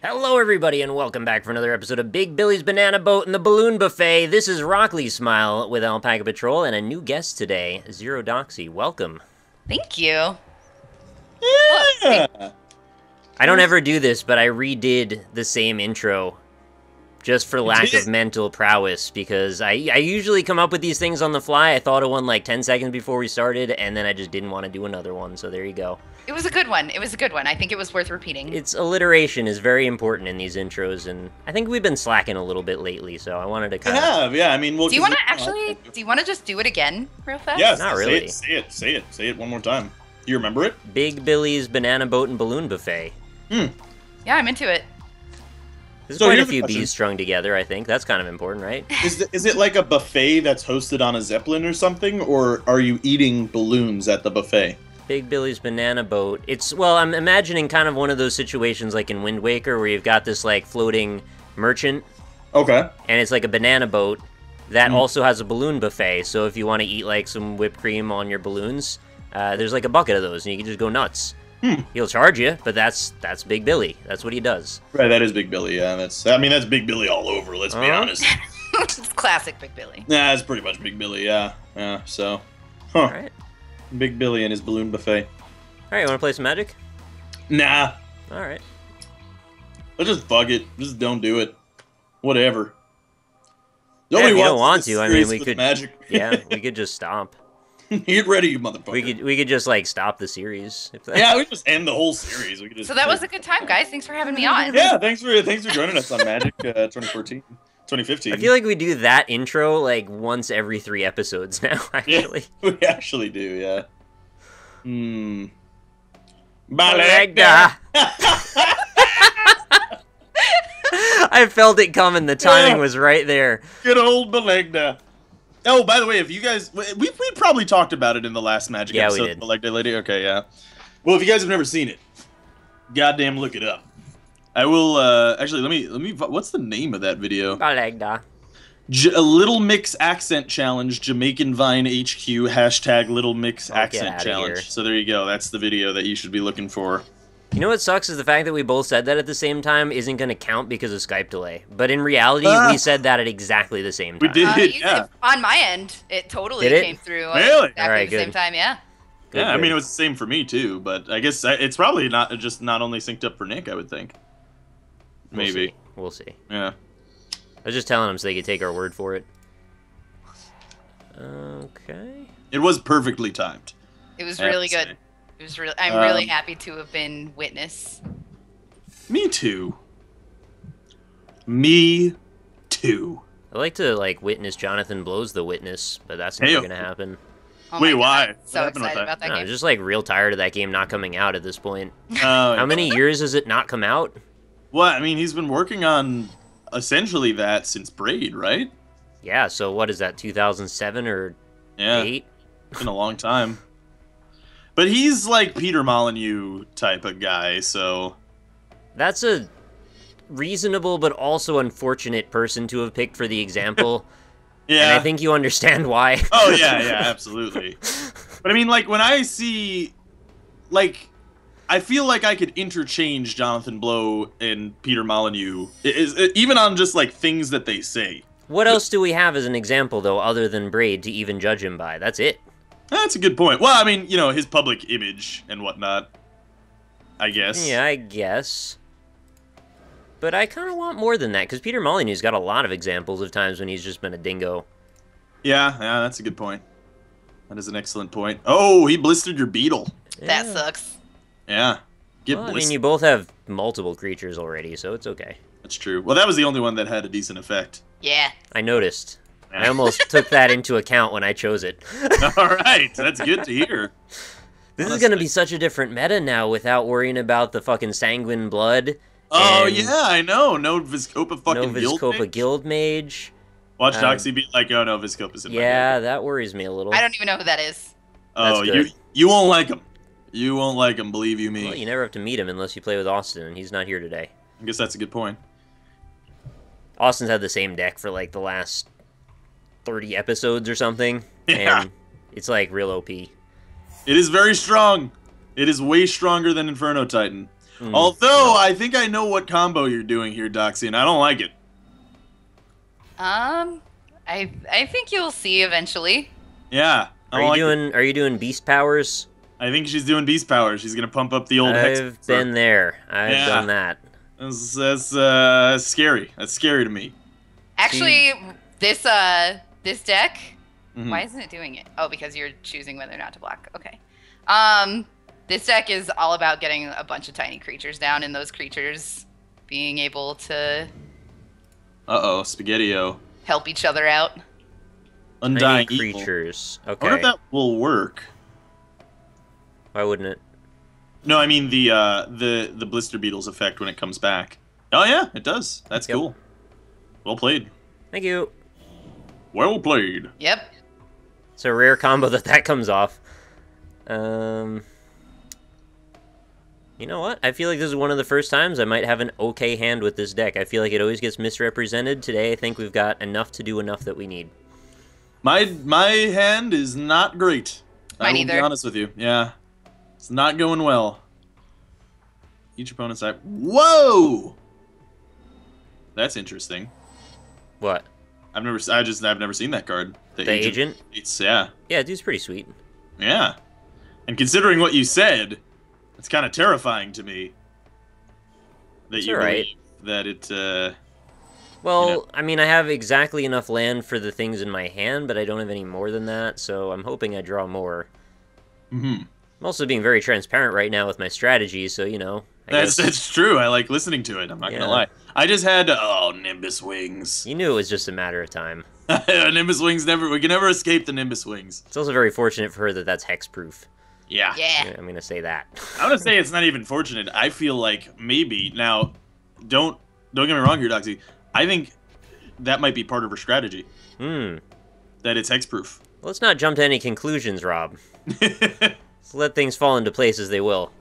Hello everybody and welcome back for another episode of Big Billy's Banana Boat and the Balloon Buffet. This is Rockley Smile with AlpacaPatrol and a new guest today, Zer0Doxy. Welcome. Thank you. Yeah. I don't ever do this, but I redid the same intro just for lack of mental prowess because I usually come up with these things on the fly. I thought of one like 10 seconds before we started and then I just didn't want to do another one, so there you go. It was a good one. It was a good one. I think it was worth repeating. It's alliteration is very important in these intros, and I think we've been slacking a little bit lately, so I wanted to kind of... Yeah, I mean... Well, do you want to actually... Do you want to just do it again real fast? Yes, Not really. Say it one more time. Do you remember it? Big Billy's Banana Boat and Balloon Buffet. Yeah, I'm into it. There's So quite a here's the few question. bees strung together, I think. That's kind of important, right? Is it like a buffet that's hosted on a Zeppelin or something, or are you eating balloons at the buffet? Big Billy's Banana Boat. It's, well, I'm imagining kind of one of those situations like in Wind Waker where you've got this, like, floating merchant, Okay. and it's like a banana boat that also has a balloon buffet, so if you want to eat, like, some whipped cream on your balloons, there's, like, a bucket of those, and you can just go nuts. He'll charge you, but that's Big Billy. That's what he does. Right, that is Big Billy, yeah. That's Big Billy all over, let's be honest. It's classic Big Billy. Nah, it's pretty much Big Billy, yeah. Yeah, so... Huh. All right. Big Billy and his balloon buffet. All right, you want to play some Magic? Nah. All right. Let's just fuck it. Just don't do it. Whatever. Yeah, if Nobody you don't want wants to, this I mean, series we with could... Magic. Yeah, we could just stop. Get ready, you motherfucker. We could just, like, stop the series. If that... Yeah, we just end the whole series. We could just. So that was a good time, guys. Thanks for having me on. Yeah, thanks for joining us on Magic 2015. I feel like we do that intro, like, once every 3 episodes now, actually. Yeah, we actually do, yeah. Hmm. Balegda! I felt it coming. The timing was right there. Good old Balegda. Oh, by the way, if you guys... We probably talked about it in the last Magic Yeah, we episode. did. Balegda lady? Okay, yeah. Well, if you guys have never seen it, goddamn look it up. I will, actually, let me... What's the name of that video? Balegda. A Little Mix Accent Challenge, Jamaican Vine HQ, hashtag Little Mix Oh, get Accent outta Challenge. here. So there you go. That's the video that you should be looking for. You know what sucks is the fact that we both said that at the same time isn't going to count because of Skype delay. But in reality, we said that at exactly the same We time. did. Yeah. On my end, it totally Did it? came through Really? exactly Alright, at the same good. time, yeah. Good, Yeah, I good. mean, it was the same for me, too. But I guess it's probably not only synced up for Nick, I would think. Maybe. We'll see. Yeah. I was just telling them so they could take our word for it. Okay. It was perfectly timed. It was I have really to good. say. It was really. I'm really happy to have been witness. Me too. Me too. I like to, like, witness Jonathan Blows the Witness, but that's never Hey-o. going to happen. Oh Wait, my why? God, so What happened with excited that? about that No, game. I'm just, like, real tired of that game not coming out at this point. How How many years has it not come out? Well, I mean, he's been working on essentially that since Braid, right? Yeah, so what is that, 2007 or Yeah. 8? It's been a long time. But he's like Peter Molyneux type of guy, so... That's a reasonable but also unfortunate person to have picked for the example. Yeah. And I think you understand why. Oh, yeah, absolutely. But I mean, like, when I see... Like, I feel like I could interchange Jonathan Blow and Peter Molyneux, even on just, like, things that they say. What else do we have as an example, though, other than Braid to even judge him by? That's it. That's a good point. Well, I mean, you know, his public image and whatnot, I guess. Yeah, I guess. But I kind of want more than that, because Peter Molyneux's got a lot of examples of times when he's just been a dingo. Yeah, that's a good point. That is an excellent point. Oh, he blistered your beetle. That Yeah. sucks. Yeah. Get Well, I blistered. mean, you both have multiple creatures already, so it's okay. That's true. Well, that was the only one that had a decent effect. Yeah. I noticed. I almost took that into account when I chose it. All right, that's good to hear. This is going to be such a different meta now without worrying about the fucking sanguine blood. Oh, and yeah, I know. No Viscopa fucking no guild Vizcopa mage. guild mage. Watch Doxy be like, oh no, Viscopa's in my Yeah, guild. that worries me a little. I don't even know who that is. Oh, That's good. you won't like him. You won't like him, believe you me. Well, you never have to meet him unless you play with Austin, and he's not here today. I guess that's a good point. Austin's had the same deck for like the last 30 episodes or something, Yeah. and it's like real OP. It is very strong. It is way stronger than Inferno Titan. Although, I think I know what combo you're doing here, Doxy, and I don't like it. I think you'll see eventually. Yeah. Are you doing beast powers? I think she's doing beast powers. She's gonna pump up the old hex. I've been there. I've done that. That's scary. That's scary to me. Actually, this deck, why isn't it doing it? Oh, because you're choosing whether or not to block. Okay. This deck is all about getting a bunch of tiny creatures down, and those creatures being able to Spaghetti-O. help each other out. Undying Tiny creatures. Okay. I wonder if that will work. Why wouldn't it? No, I mean the blister beetles effect when it comes back. Oh yeah, it does. That's cool. Well played. Thank you. Well played. Yep. It's a rare combo that comes off. You know what? I feel like this is one of the first times I might have an okay hand with this deck. I feel like it always gets misrepresented. Today, I think we've got enough to do enough that we need. My hand is not great. Mine I will either. be honest with you. Yeah. It's not going well. Each opponent's side. Whoa! That's interesting. What? I've never seen that card. The agent? Yeah. Yeah, dude's pretty sweet. Yeah. And considering what you said, it's kind of terrifying to me. That It's you alright. believe that it Well, you know. I mean, I have exactly enough land for the things in my hand, but I don't have any more than that, so I'm hoping I draw more. I'm also being very transparent right now with my strategy, so, you know. That's true. I like listening to it. I'm not gonna lie. I just had Nimbus Wings. You knew it was just a matter of time. Nimbus Wings we can never escape the Nimbus Wings. It's also very fortunate for her that that's hexproof. Yeah. Yeah. I'm gonna say that. I'm gonna say it's not even fortunate. I feel like maybe now, don't get me wrong here, Doxy. I think that might be part of her strategy. That it's hexproof. Well, let's not jump to any conclusions, Rob. Let's let things fall into place as they will.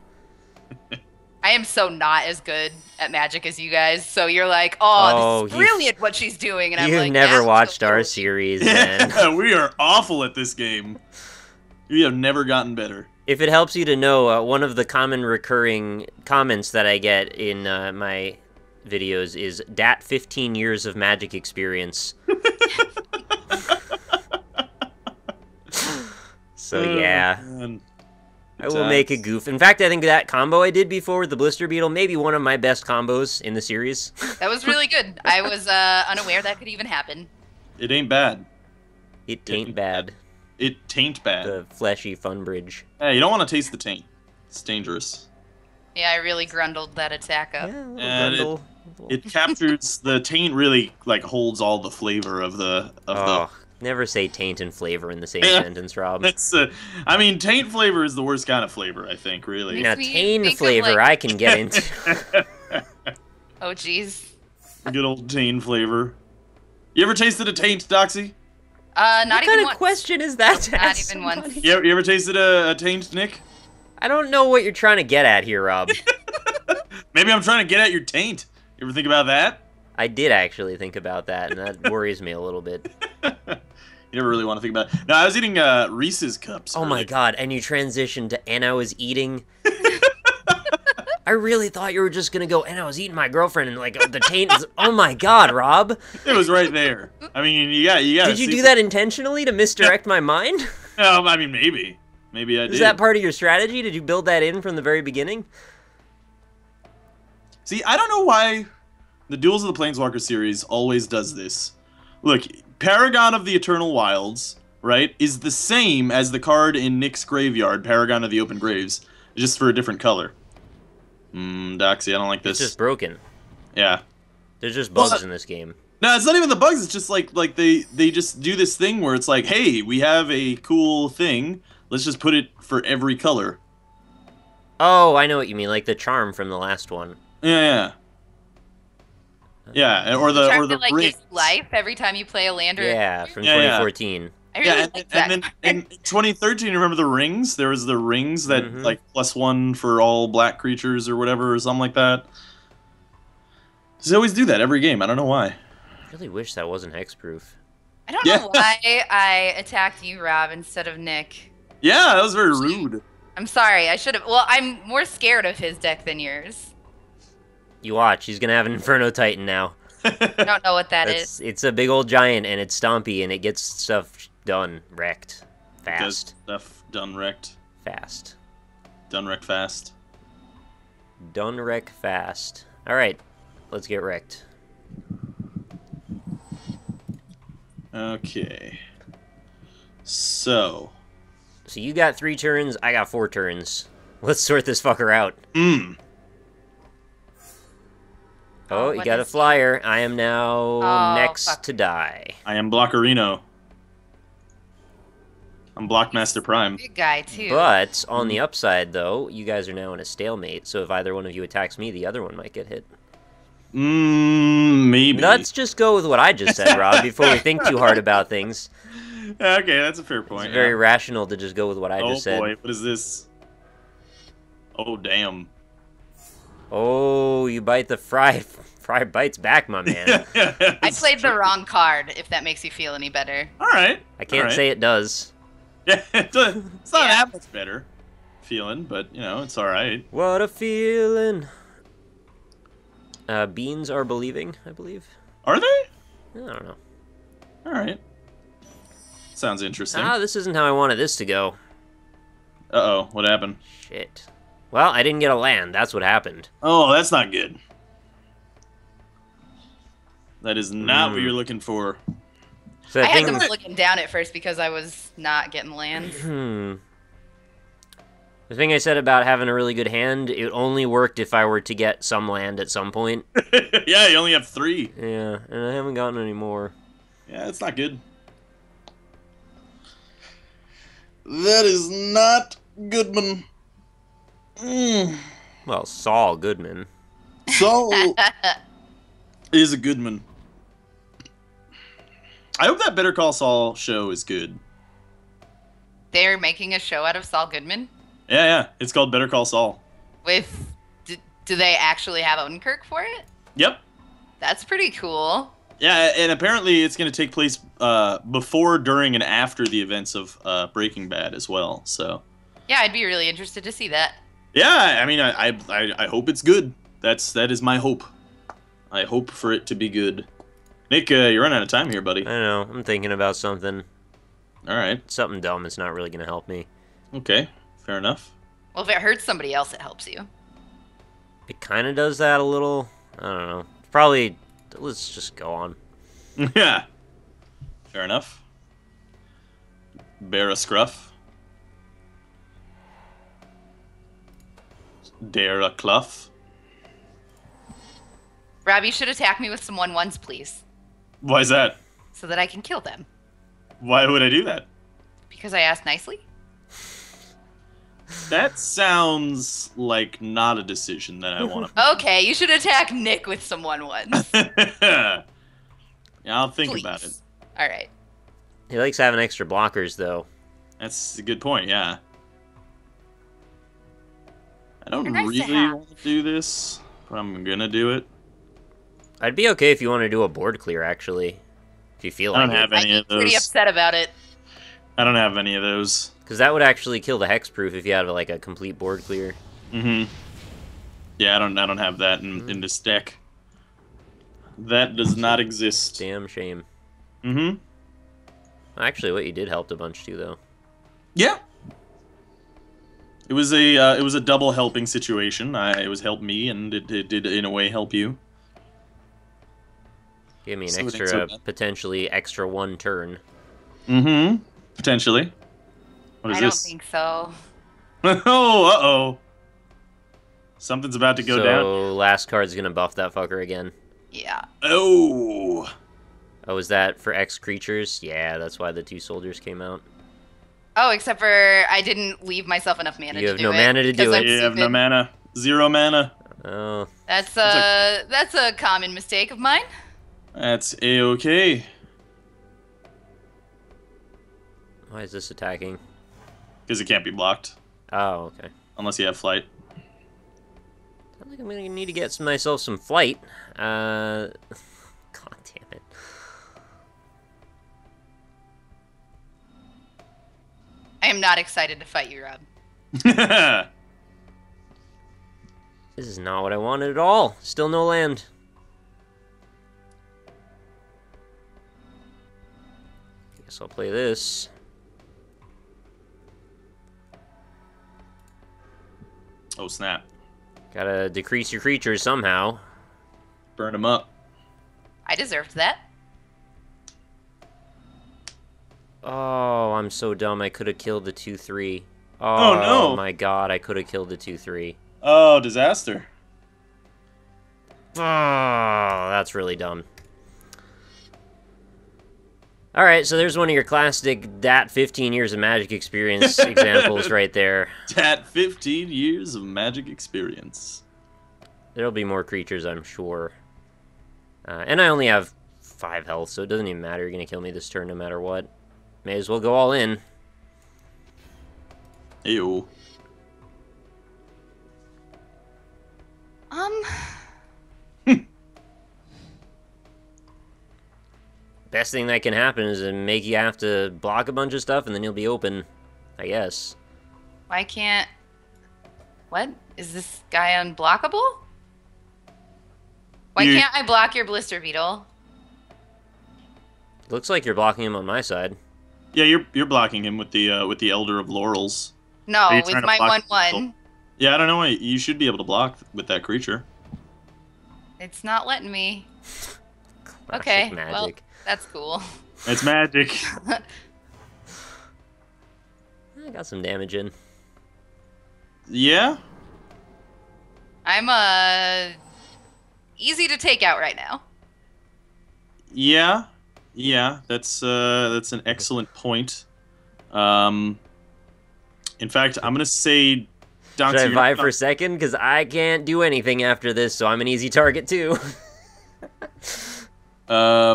I am so not as good at Magic as you guys, so you're like, this is brilliant what she's doing, and I'm You've like, never yeah, watched so our cool. series, then. We are awful at this game. We have never gotten better. If it helps you to know, one of the common recurring comments that I get in my videos is, "Dat 15 years of Magic experience." So yeah. Man. I will make a goof. In fact, I think that combo I did before with the Blister Beetle may be one of my best combos in the series. That was really good. I was unaware that could even happen. It ain't bad. It tain't bad. It taint bad. The fleshy fun bridge. Hey, you don't want to taste the taint. It's dangerous. Yeah, I really grundled that attack up. Yeah, a little And grundle. It captures the taint. Really holds all the flavor of the Never say taint and flavor in the same sentence, Rob. That's I mean, taint flavor is the worst kind of flavor, I think, really. Now, me taint think of, flavor I can get into. Oh, jeez. Good old taint flavor. You ever tasted a taint, Doxy? Not What even kind of once. question is that to Not ask even somebody? once. You ever tasted a taint, Nick? I don't know what you're trying to get at here, Rob. Maybe I'm trying to get at your taint. You ever think about that? I did actually think about that, and that worries me a little bit. You never really want to think about it. No, I was eating Reese's Cups. Oh my god, and you transitioned to "and I was eating." I really thought you were just gonna go, "and I was eating my girlfriend," and the taint is... Oh my god, Rob! It was right there. I mean, you got. Did you do that intentionally to misdirect my mind? No, I mean, maybe. Maybe I did. Is that part of your strategy? Did you build that in from the very beginning? See, I don't know why the Duels of the Planeswalker series always does this. Look, Paragon of the Eternal Wilds, right, is the same as the card in Nick's Graveyard, Paragon of the Open Graves, just for a different color. Doxy, I don't like this. It's just broken. Yeah. There's just bugs in this game. No, it's not even the bugs, it's just like they just do this thing where it's like, hey, we have a cool thing, let's just put it for every color. Oh, I know what you mean, like the charm from the last one. Yeah. Yeah, or the Trying to, rings. give you life every time you play a land or Yeah, from Yeah, yeah. 2014. I really Yeah, like that. and then in 2013, remember the rings? There was the rings that +1 for all black creatures or whatever, or something like that. They always do that every game. I don't know why. I really wish that wasn't hexproof. I don't know why I attacked you, Rob, instead of Nick. Yeah, that was very rude. I'm sorry. I should have. Well, I'm more scared of his deck than yours. You watch, he's gonna have an Inferno Titan now. I don't know what that is. It's a big old giant, and it's stompy, and it gets stuff done, wrecked, fast. Does stuff done wrecked. Fast. Done wrecked fast. Done wreck fast. Alright, let's get wrecked. Okay. So you got 3 turns, I got 4 turns. Let's sort this fucker out. Oh, you got a flyer. I am now next to die. I am Blockerino. I'm Blockmaster Prime. Big guy, too. But, on the upside, though, you guys are now in a stalemate, so if either one of you attacks me, the other one might get hit. Maybe. Let's just go with what I just said, Rob, before we think too hard about things. Okay, that's a fair point. It's very rational to just go with what I just said. Oh boy, what is this? Oh, damn. Oh, you bite the fry. Fry bites back, my man. I played the wrong card, if that makes you feel any better. Alright. I can't say it does. Yeah, it's not that much better feeling, but, you know, it's alright. What a feeling. Beans are believing, I believe. Are they? I don't know. Alright. Sounds interesting. Ah, this isn't how I wanted this to go. Uh-oh, what happened? Shit. Well, I didn't get a land, that's what happened. Oh, that's not good. That is not what you're looking for. So I had to looking down at first because I was not getting lands. The thing I said about having a really good hand, it only worked if I were to get some land at some point. Yeah, you only have 3. Yeah, and I haven't gotten any more. Yeah, that's not good. That is not Goodman. Well, Saul Goodman. Saul is a Goodman. I hope that Better Call Saul show is good. They're making a show out of Saul Goodman? Yeah, it's called Better Call Saul. With... Do they actually have Odenkirk for it? Yep. That's pretty cool. Yeah, and apparently it's going to take place before, during, and after the events of Breaking Bad as well, so... Yeah, I'd be really interested to see that. Yeah, I mean, I hope it's good. That is my hope. I hope for it to be good. Nick, you're running out of time here, buddy. I know, I'm thinking about something. Alright. Something dumb, it's not really going to help me. Okay, fair enough. Well, if it hurts somebody else, it helps you. It kind of does that a little. I don't know. Probably, let's just go on. Yeah. Fair enough. Bear a scruff. Dare a cluff. Rob, you should attack me with some 1/1s, please. Why is that? So that I can kill them. Why would I do that? Because I asked nicely? That sounds like not a decision that I want to Okay, you should attack Nick with some 1/1s. Yeah, I'll think about it. Alright. He likes having extra blockers, though. That's a good point, yeah. I don't They're nice to really have. want to do this, but I'm gonna do it. I'd be okay if you want to do a board clear, actually. If you feel I like don't have it. any of I'm pretty those. upset about it. I don't have any of those. Because that would actually kill the hexproof if you had, like, a complete board clear. Mm-hmm. Yeah, I don't have that in this deck. That does not exist. Damn shame. Mm-hmm. Actually, what you did helped a bunch, too, though. Yeah. It was a double helping situation. It was help me, and it did in a way help you. Give me an So it ain't extra, so bad. potentially extra 1 turn. Mm-hmm. Potentially. What is I don't this? think so. Oh, uh-oh. Something's about to go down. So, last card's gonna buff that fucker again. Yeah. Oh. Oh, is that for X creatures? Yeah, that's why the 2 soldiers came out. Oh, except for I didn't leave myself enough mana You to have do no it. mana to do because it. I'm You have no stupid. mana. 0 mana. Oh, That's That's a common mistake of mine. That's A-okay. why is this attacking? Because it can't be blocked. Oh, okay. Unless you have flight. I think I'm gonna need to get myself some flight. God damn it. I am not excited to fight you, Rob. This is not what I wanted at all. Still no land. Guess I'll play this. Oh, snap. Gotta decrease your creatures somehow. Burn them up. I deserved that. Oh, I'm so dumb. I could have killed the 2/3. Oh, no. Oh my god, I could have killed the 2/3. Oh, disaster. Oh, that's really dumb. Alright, so there's one of your classic DAT 15 years of Magic experience examples right there. DAT 15 years of Magic experience. There'll be more creatures, I'm sure. And I only have 5 health, so it doesn't even matter. You're going to kill me this turn no matter what. May as well go all in. Ew. Best thing that can happen is to make you have to block a bunch of stuff, and then you'll be open, I guess. Why can't... What? Is this guy unblockable? Why can't I block your Blister Beetle? Looks like you're blocking him on my side. Yeah, you're blocking him with the Elder of Laurels. No, with my 1/1. Yeah, I don't know. You should be able to block with that creature. It's not letting me. Classic Okay, magic. well, that's cool. It's magic. I got some damage in. Yeah? I'm easy to take out right now. Yeah. Yeah, that's an excellent point. In fact, I'm gonna say, Doxy, Should I vibe for a second? Because I can't do anything after this, so I'm an easy target too. Yeah,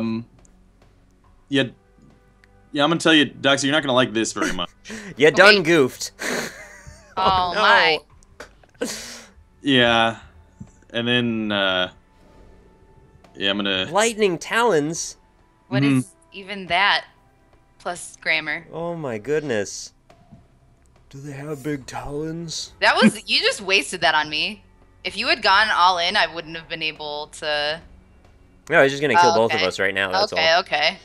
I'm gonna tell you, Doxy, you're not gonna like this very much. You done goofed. Oh, no. my. Yeah, and then, yeah, I'm gonna... Lightning talons? What is even that? Plus grammar. Oh my goodness. Do they have big talons? That was... You just wasted that on me. If you had gone all in, I wouldn't have been able to... No, I was just gonna kill both of okay. us right now, that's Okay, all. okay.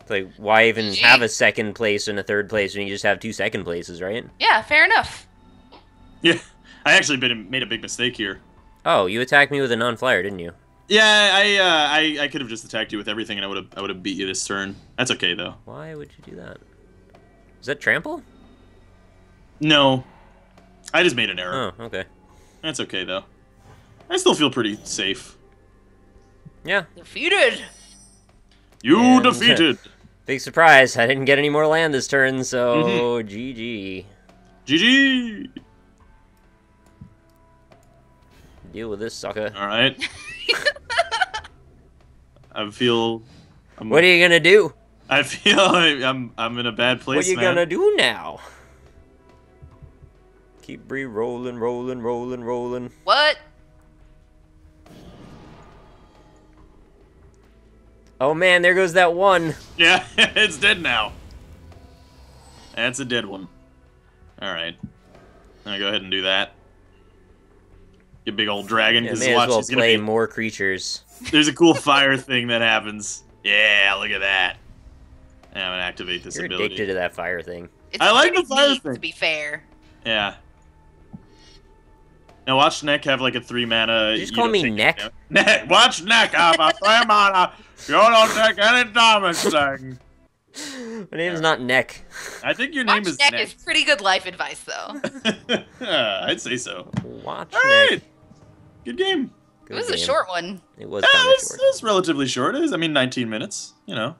It's like, why even Gee. have a second place and a third place when you just have 2 second places, right? Yeah, fair enough. Yeah, I actually made a big mistake here. Oh, you attacked me with a non-flyer, didn't you? Yeah, I could have just attacked you with everything, and I would have beat you this turn. That's okay though. Why would you do that? Is that trample? No, I just made an error. Oh, okay. That's okay though. I still feel pretty safe. Yeah. Defeated. You And, defeated. Big surprise, I didn't get any more land this turn, so GG. GG. Deal with this sucker. All right. I feel. What are you gonna do? I feel I'm in a bad place. What are you man. gonna do now? Keep rolling, rolling, rolling, rolling. What? Oh man, there goes that one. Yeah, it's dead now. That's a dead one. All right. I'm gonna go ahead and do that. You big old dragon. Yeah, 'Cause may as watch, well he's gonna play be- more creatures. There's a cool fire thing that happens. Yeah, look at that. And I'm gonna activate this You're ability. addicted to that fire thing. It's I like pretty the fire neat, thing. to be fair. Yeah. Now watch Neck have like a 3 mana. Did you just call me Neck? Neck. Watch Neck have a 3 mana. You don't take any damage thing. My name's not Neck. I think your name Watch is Neck Neck. is pretty good life advice, though. I'd say so. Watch All Neck. right. Good game. Good It was a game. short one. It was Yeah, kind of short. it was relatively short. It was, 19 minutes. You know.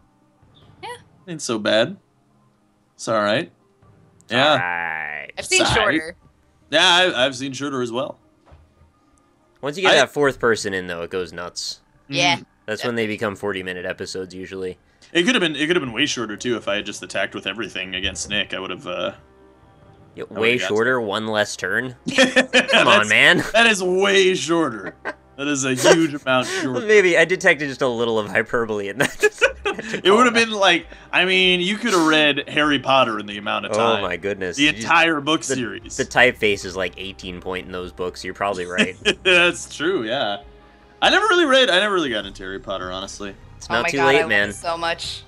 Yeah. Ain't so bad. It's all right. Yeah. Alright. I've seen Sorry. shorter. Yeah, I've seen shorter as well. Once you get that 4th person in, though, it goes nuts. Yeah. That's when they become 40-minute episodes, usually. It could have been way shorter too if I had just attacked with everything against Nick. I would have. Way got shorter, one less turn. Come on, man. That is way shorter. That is a huge amount shorter. Maybe I detected just a little of hyperbole in that. It would have been like, I mean, you could have read Harry Potter in the amount of time. Oh my goodness. The entire book series. The typeface is like 18 point in those books. You're probably right. That's true, yeah. I never really got into Harry Potter, honestly. It's not too God, late, I man. love it so much.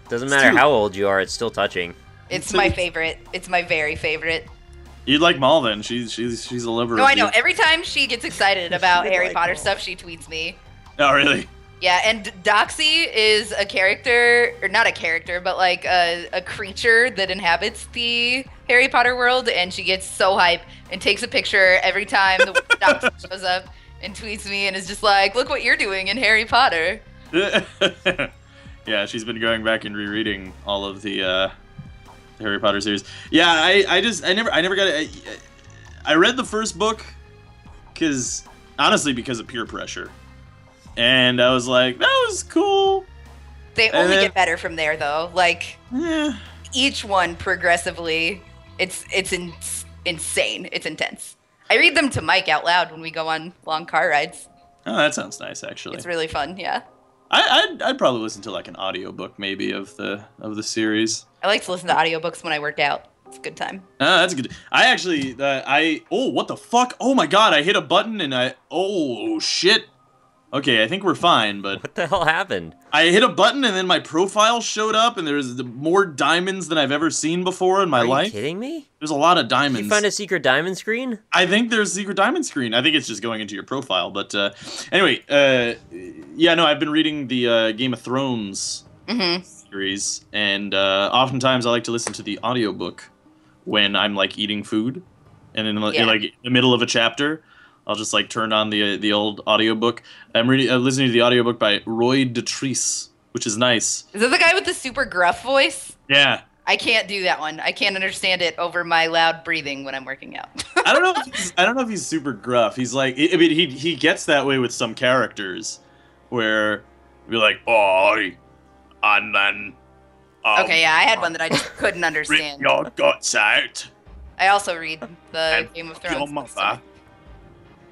Doesn't matter how old you are, it's still touching. It's my favorite. It's my very favorite. You'd like Mal then. She's a lover. No, I know. Every time she gets excited about Harry Potter stuff, she tweets me. Oh, really? Yeah, and Doxy is a character, or not a character, but like a creature that inhabits the Harry Potter world, and she gets so hype and takes a picture every time the Doxy shows up and tweets me and is just like, look what you're doing in Harry Potter. Yeah, she's been going back and rereading all of the Harry Potter series. Yeah, I never got it. I read the first book because of peer pressure. And I was like, that was cool. They only get better from there, though. Like, each one progressively, it's insane. It's intense. I read them to Mike out loud when we go on long car rides. Oh, that sounds nice, actually. It's really fun, yeah. I'd probably listen to like an audiobook maybe of the series. I like to listen to audiobooks when I work out. It's a good time. That's good. I actually, oh, what the fuck? Oh my god, I hit a button and oh shit. Okay, I think we're fine, but... What the hell happened? I hit a button and then my profile showed up and there's more diamonds than I've ever seen before in my life. Are you kidding me? There's a lot of diamonds. Did you find a secret diamond screen? I think there's a secret diamond screen. I think it's just going into your profile, but anyway, yeah, no, I've been reading the Game of Thrones series, and oftentimes I like to listen to the audiobook when I'm like eating food, and in like the middle of a chapter. I'll just like turn on the old audiobook. I'm listening to the audiobook by Roy Dotrice, which is nice. Is that the guy with the super gruff voice? Yeah. I can't do that one. I can't understand it over my loud breathing when I'm working out. I don't know if he's super gruff. He's like, I mean, he gets that way with some characters, where he'll be like, "Oi," and then. Okay, yeah, I had one that I just couldn't understand. Rip your guts out. I also read the Game of Thrones. Your mother.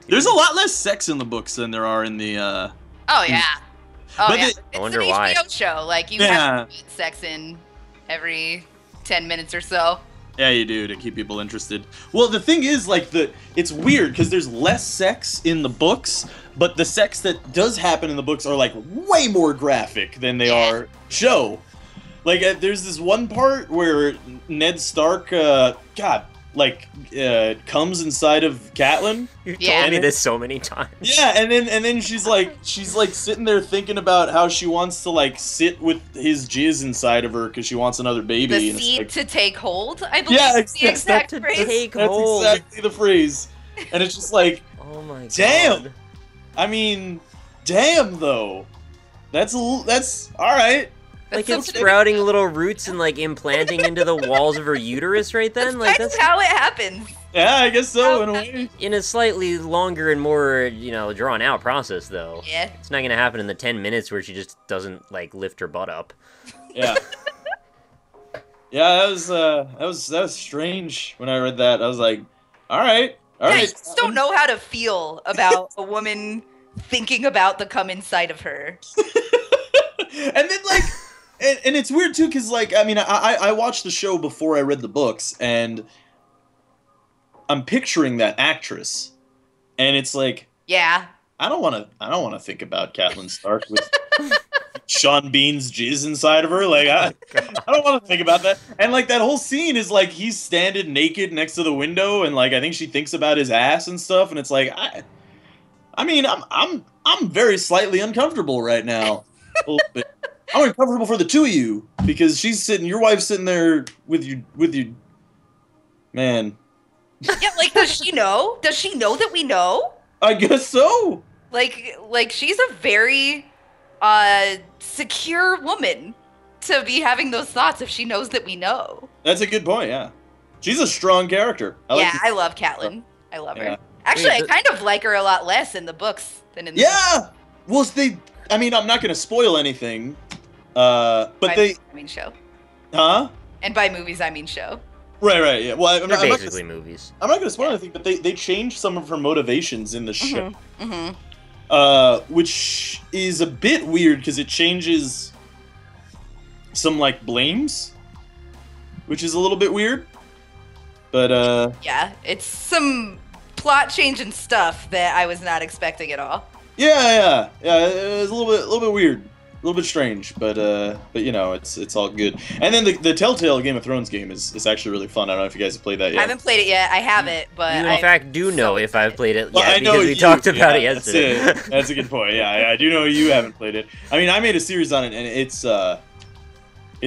There's a lot less sex in the books than there are in the. Oh yeah. Oh yeah. It's I wonder an why. HBO show. Like you have to get sex in every 10 minutes or so. Yeah, you do, to keep people interested. Well, the thing is, like, it's weird because there's less sex in the books, but the sex that does happen in the books are like way more graphic than they are show. Like, there's this one part where Ned Stark, comes inside of Catelyn. You've told me this so many times. Yeah, and then she's like sitting there thinking about how she wants to like sit with his jizz inside of her because she wants another baby. The seed to take hold, I believe. Yeah, is the exact phrase. Take hold. That's exactly the phrase. And it's just like, oh my god. Damn. I mean, damn though. That's all right. Like it's sprouting little roots and like implanting into the walls of her uterus right then? That's how it happens. Yeah, I guess so, in a way. In a slightly longer and more, drawn out process though. Yeah. It's not gonna happen in the 10 minutes where she just doesn't like lift her butt up. Yeah. Yeah, that was strange when I read that. I was like, all right. I just don't know how to feel about a woman thinking about the come inside of her. And then like and it's weird too, because like I watched the show before I read the books, and I'm picturing that actress, and it's like, yeah, I don't want to think about Catelyn Stark with Sean Bean's jizz inside of her. Like I don't want to think about that. And like that whole scene is like he's standing naked next to the window, and like I think she thinks about his ass and stuff, and it's like I'm very slightly uncomfortable right now. A little bit. I'm uncomfortable for the two of you because your wife's sitting there with you, man. Yeah, like does she know? Does she know that we know? I guess so. Like she's a very secure woman to be having those thoughts if she knows that we know. That's a good point. Yeah, she's a strong character. I love Catelyn. I love her. Actually, I kind of like her a lot less in the books than in the movies. Well, I'm not going to spoil anything. But by movies, I mean show. Huh? And by movies, I mean show. Right. Yeah. Well, They're basically movies. I'm not going to spoil anything, but they changed some of her motivations in the show. Which is a bit weird because it changes some like blames, which is a little bit weird. But yeah, it's some plot change and stuff that I was not expecting at all. Yeah. It was a little bit weird, a little bit strange, but you know, it's all good. And then the Telltale Game of Thrones game is actually really fun. I don't know if you guys have played that yet. I haven't played it yet. I haven't, but you in fact do know if I've played it well, yet because we talked about it yesterday. That's a good point. Yeah, I do know you haven't played it. I mean, I made a series on it, and it's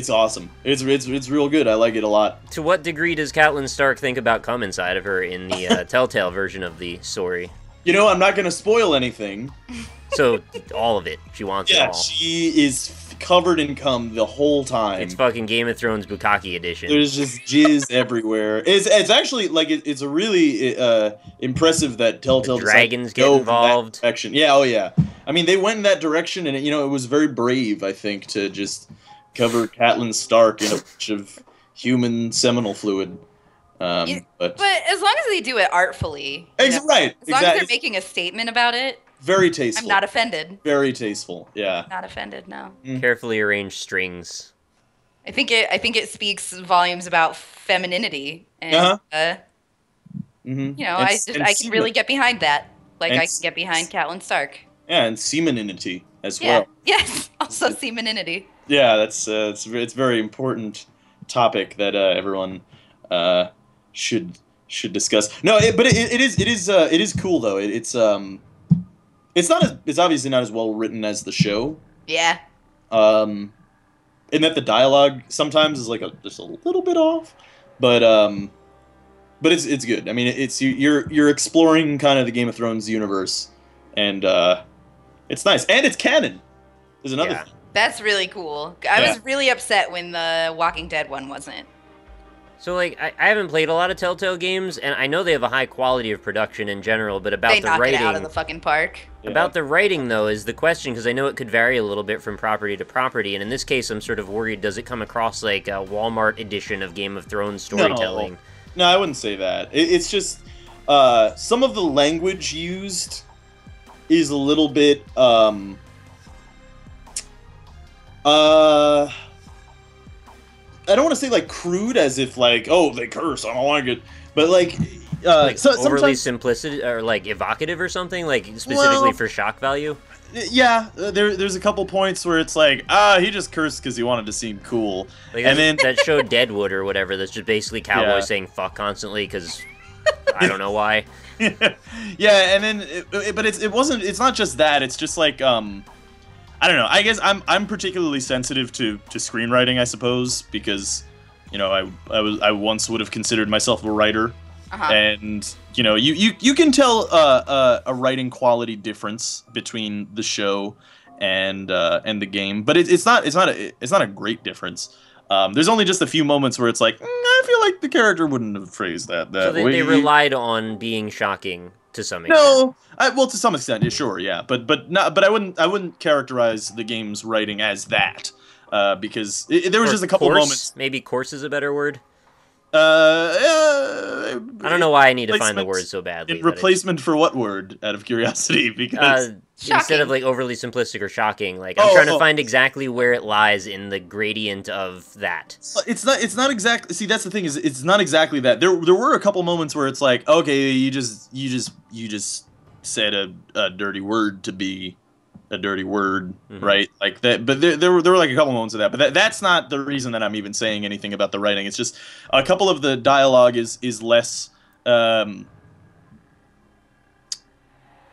awesome. It's real good. I like it a lot. To what degree does Catelyn Stark think about cum inside of her in the Telltale version of the story? You know, I'm not going to spoil anything. So, all of it. She wants it all. Yeah, she is covered in cum the whole time. It's fucking Game of Thrones Bukkake edition. There's just jizz everywhere. It's actually, like, it's a really impressive that Telltale dragons get involved. Yeah, oh yeah. I mean, they went in that direction, and, you know, it was very brave, I think, to just cover Catelyn Stark in a bunch of human seminal fluid. But as long as they do it artfully, right? As long as they're making a statement about it, very tasteful. I'm not offended. Very tasteful, yeah. Not offended, no. Carefully arranged strings. I think it speaks volumes about femininity, and you know, I can really get behind that. Like I can get behind Catelyn Stark. Yeah, and semeninity as well. Yes, also semeninity. Yeah, that's it's a very important topic that everyone should discuss. No, but it is cool though. It's obviously not as well written as the show. Yeah. In that the dialogue sometimes is like just a little bit off, but it's good. I mean, you're exploring kind of the Game of Thrones universe, and it's nice, and it's canon. There's another thing. That's really cool. I was really upset when the Walking Dead one wasn't. So, like, I haven't played a lot of Telltale games, and I know they have a high quality of production in general, but about the writing... They knock it out of the fucking park. About the writing, though, is the question, because I know it could vary a little bit from property to property, and in this case, I'm sort of worried, does it come across like a Walmart edition of Game of Thrones storytelling? No, I wouldn't say that. It's just, some of the language used is a little bit, I don't want to say, like, crude, as if, like, oh, they curse, I don't like it, but, like overly simplistic, or, like, evocative or something, like, specifically for shock value? Yeah, there's a couple points where it's like, he just cursed because he wanted to seem cool. Like, and then that show Deadwood or whatever, that's just basically cowboys saying fuck constantly, because I don't know why. Yeah, and then, but it's not just that, it's just like, I don't know. I guess I'm particularly sensitive to screenwriting, I suppose, because, you know, I once would have considered myself a writer, and, you know, you can tell a writing quality difference between the show and the game, but it's not a great difference. There's only just a few moments where it's like, I feel like the character wouldn't have phrased that way. So they relied on being shocking. To some extent. No, well, to some extent, sure, yeah, but I wouldn't characterize the game's writing as that, because there was just a couple moments. Maybe coarse is a better word. I don't know why I need to find the word so badly. Replacement for what word? Out of curiosity, because instead of like overly simplistic or shocking, like I'm trying to find exactly where it lies in the gradient of that. It's not exactly. See, that's the thing, is it's not exactly that. There were a couple moments where it's like, okay, you just said a dirty word to be a dirty word, right? Like that. But there were like a couple moments of that. But that's not the reason that I'm even saying anything about the writing. It's just a couple of the dialogue is less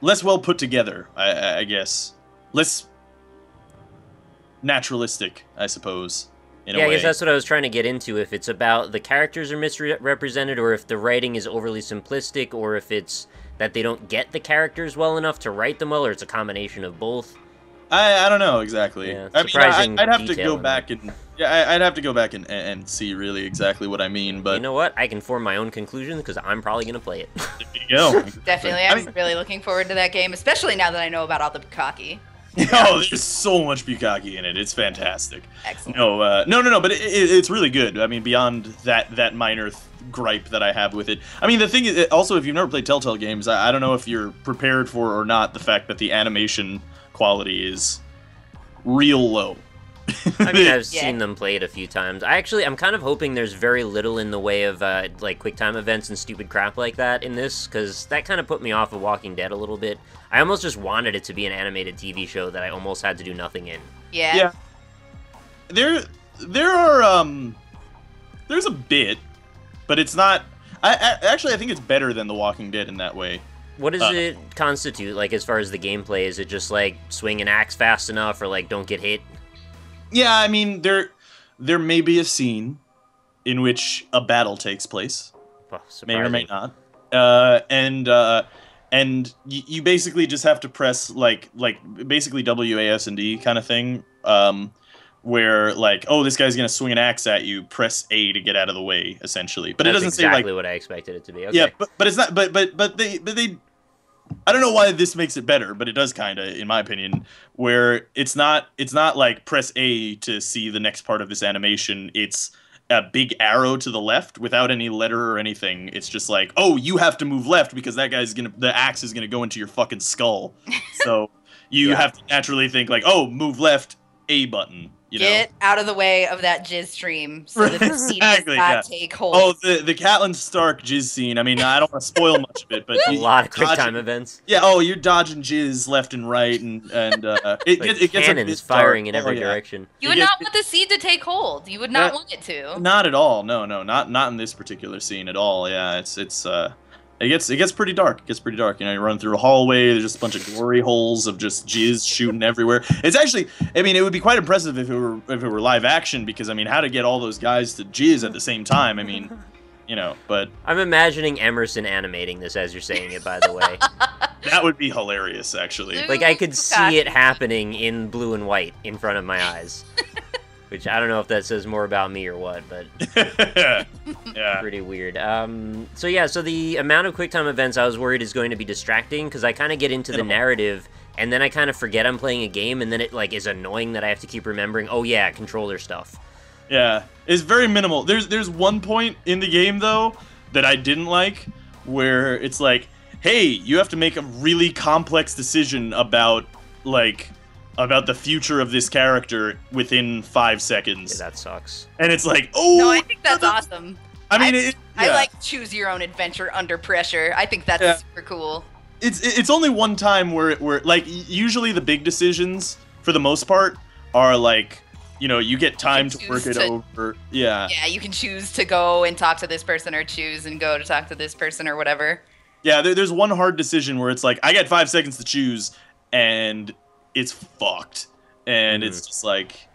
less well put together, I guess. Less naturalistic, I suppose. In a way. I guess that's what I was trying to get into. If it's about the characters are misrepresented, or if the writing is overly simplistic, or if it's that they don't get the characters well enough to write them well, or it's a combination of both. I don't know exactly. Yeah, I mean, I'd have to go back and I'd have to go back and see really exactly what I mean. But you know what? I can form my own conclusion because I'm probably gonna play it. There you go. Definitely, I'm really looking forward to that game, especially now that I know about all the bukkake. Oh, there's so much bukkake in it. It's fantastic. Excellent. No, but it's really good. I mean, beyond that minor gripe that I have with it. I mean, the thing is, also, if you've never played Telltale games, I don't know if you're prepared for or not the fact that the animation quality is real low. I mean, I've seen them play it a few times. I'm kind of hoping there's very little in the way of, like, quick time events and stupid crap like that in this, because that kind of put me off of Walking Dead a little bit. I almost just wanted it to be an animated TV show that I almost had to do nothing in. Yeah. There are, there's a bit, but it's not... Actually, I think it's better than The Walking Dead in that way. What does it constitute, like, as far as the gameplay? Is it just, like, swing an axe fast enough, or, like, don't get hit? Yeah, I mean, there may be a scene in which a battle takes place. Oh, may or may not. And you basically just have to press, like basically WAS and D kind of thing, where, like, oh, this guy's gonna swing an axe at you, press A to get out of the way, essentially. But That's it doesn't exactly say, like... what I expected it to be. Okay. Yeah, but it's not... But they... I don't know why this makes it better, but it does kind of, in my opinion, where it's not like press A to see the next part of this animation. It's a big arrow to the left without any letter or anything. It's just like, oh, you have to move left because that guy's the axe is gonna go into your fucking skull. So you have to naturally think like, oh, move left, A button. Get out of the way of that jizz stream so that the scene does not take hold. Oh, the Catelyn Stark jizz scene. I mean, I don't want to spoil much of it, but a lot of quick time events. Yeah. Oh, you're dodging jizz left and right, and it gets cannons firing in every direction. You would not want the seed to take hold. You would not want it to. Not at all. No, not in this particular scene at all. Yeah, it gets pretty dark. It gets pretty dark. You know, you run through a hallway. There's just a bunch of glory holes of just jizz shooting everywhere. It's actually, I mean, it would be quite impressive if it were live action, because I mean, how to get all those guys to jizz at the same time? I mean, you know, but I'm imagining Emerson animating this as you're saying it. By the way, that would be hilarious. Actually, like I could see it happening in blue and white in front of my eyes. Which I don't know if that says more about me or what, but yeah, pretty weird. So yeah, so the amount of QuickTime events I was worried is going to be distracting, because I kind of get into the narrative, and then I kind of forget I'm playing a game, and then it like is annoying that I have to keep remembering, oh yeah, controller stuff. Yeah, it's very minimal. There's one point in the game, though, that I didn't like, where it's like, hey, you have to make a really complex decision about, like... about the future of this character within 5 seconds. Yeah, that sucks. And it's like, oh... No, I think that's awesome. I mean, I like choose your own adventure under pressure. I think that's super cool. It's only one time where like, usually the big decisions, for the most part, are like, you know, you get time to work it over. Yeah. Yeah, you can choose to go and talk to this person, or choose and go to talk to this person, or whatever. Yeah, there's one hard decision where it's like, I got 5 seconds to choose, and... it's fucked, and it's just like,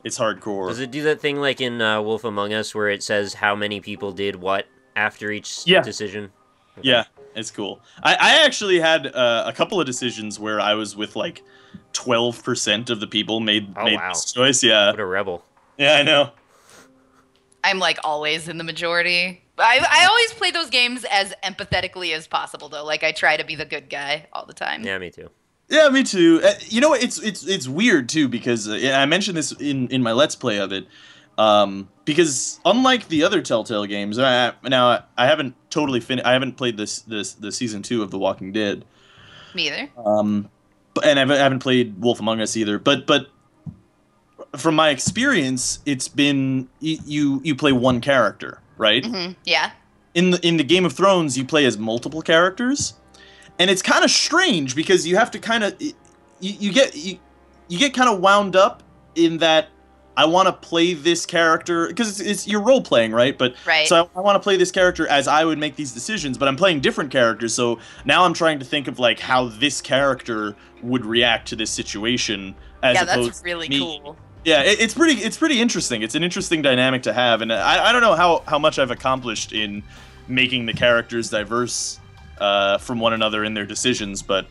it's hardcore. Does it do that thing like in Wolf Among Us where it says how many people did what after each decision? Okay. Yeah, it's cool. I actually had a couple of decisions where I was with like 12% of the people made this choice. Yeah. What a rebel. Yeah, I know. I'm like always in the majority. I always play those games as empathetically as possible, though. Like, I try to be the good guy all the time. Yeah, me too. Yeah, me too. You know, it's weird too, because I mentioned this in my Let's Play of it, because unlike the other Telltale games, now I haven't totally finished. I haven't played the season 2 of The Walking Dead. Me either. And I haven't played Wolf Among Us either. But from my experience, it's been you play one character, right? Mm-hmm. Yeah. In the Game of Thrones, you play as multiple characters. And it's kind of strange, because you have to kind of you get kind of wound up in that I want to play this character, because it's you're role playing, right? But so I want to play this character as I would make these decisions, but I'm playing different characters, so now I'm trying to think of like how this character would react to this situation as opposed that's really to me. cool. Yeah, it's pretty interesting. It's an interesting dynamic to have, and I don't know how much I've accomplished in making the characters diverse from one another in their decisions, but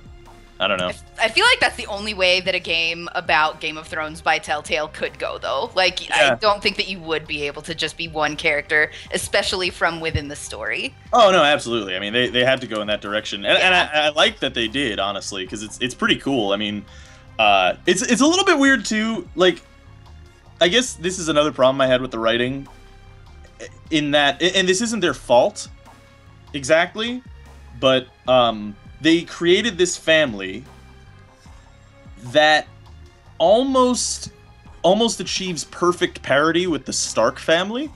I don't know. I feel like that's the only way that a game about Game of Thrones by Telltale could go, though. Like, I don't think that you would be able to just be one character, especially from within the story. Oh, no, absolutely. I mean, they had to go in that direction. And I like that they did, honestly, because it's pretty cool. I mean, it's a little bit weird, too. Like, I guess this is another problem I had with the writing. in that, and this isn't their fault exactly, but they created this family that almost achieves perfect parity with the Stark family.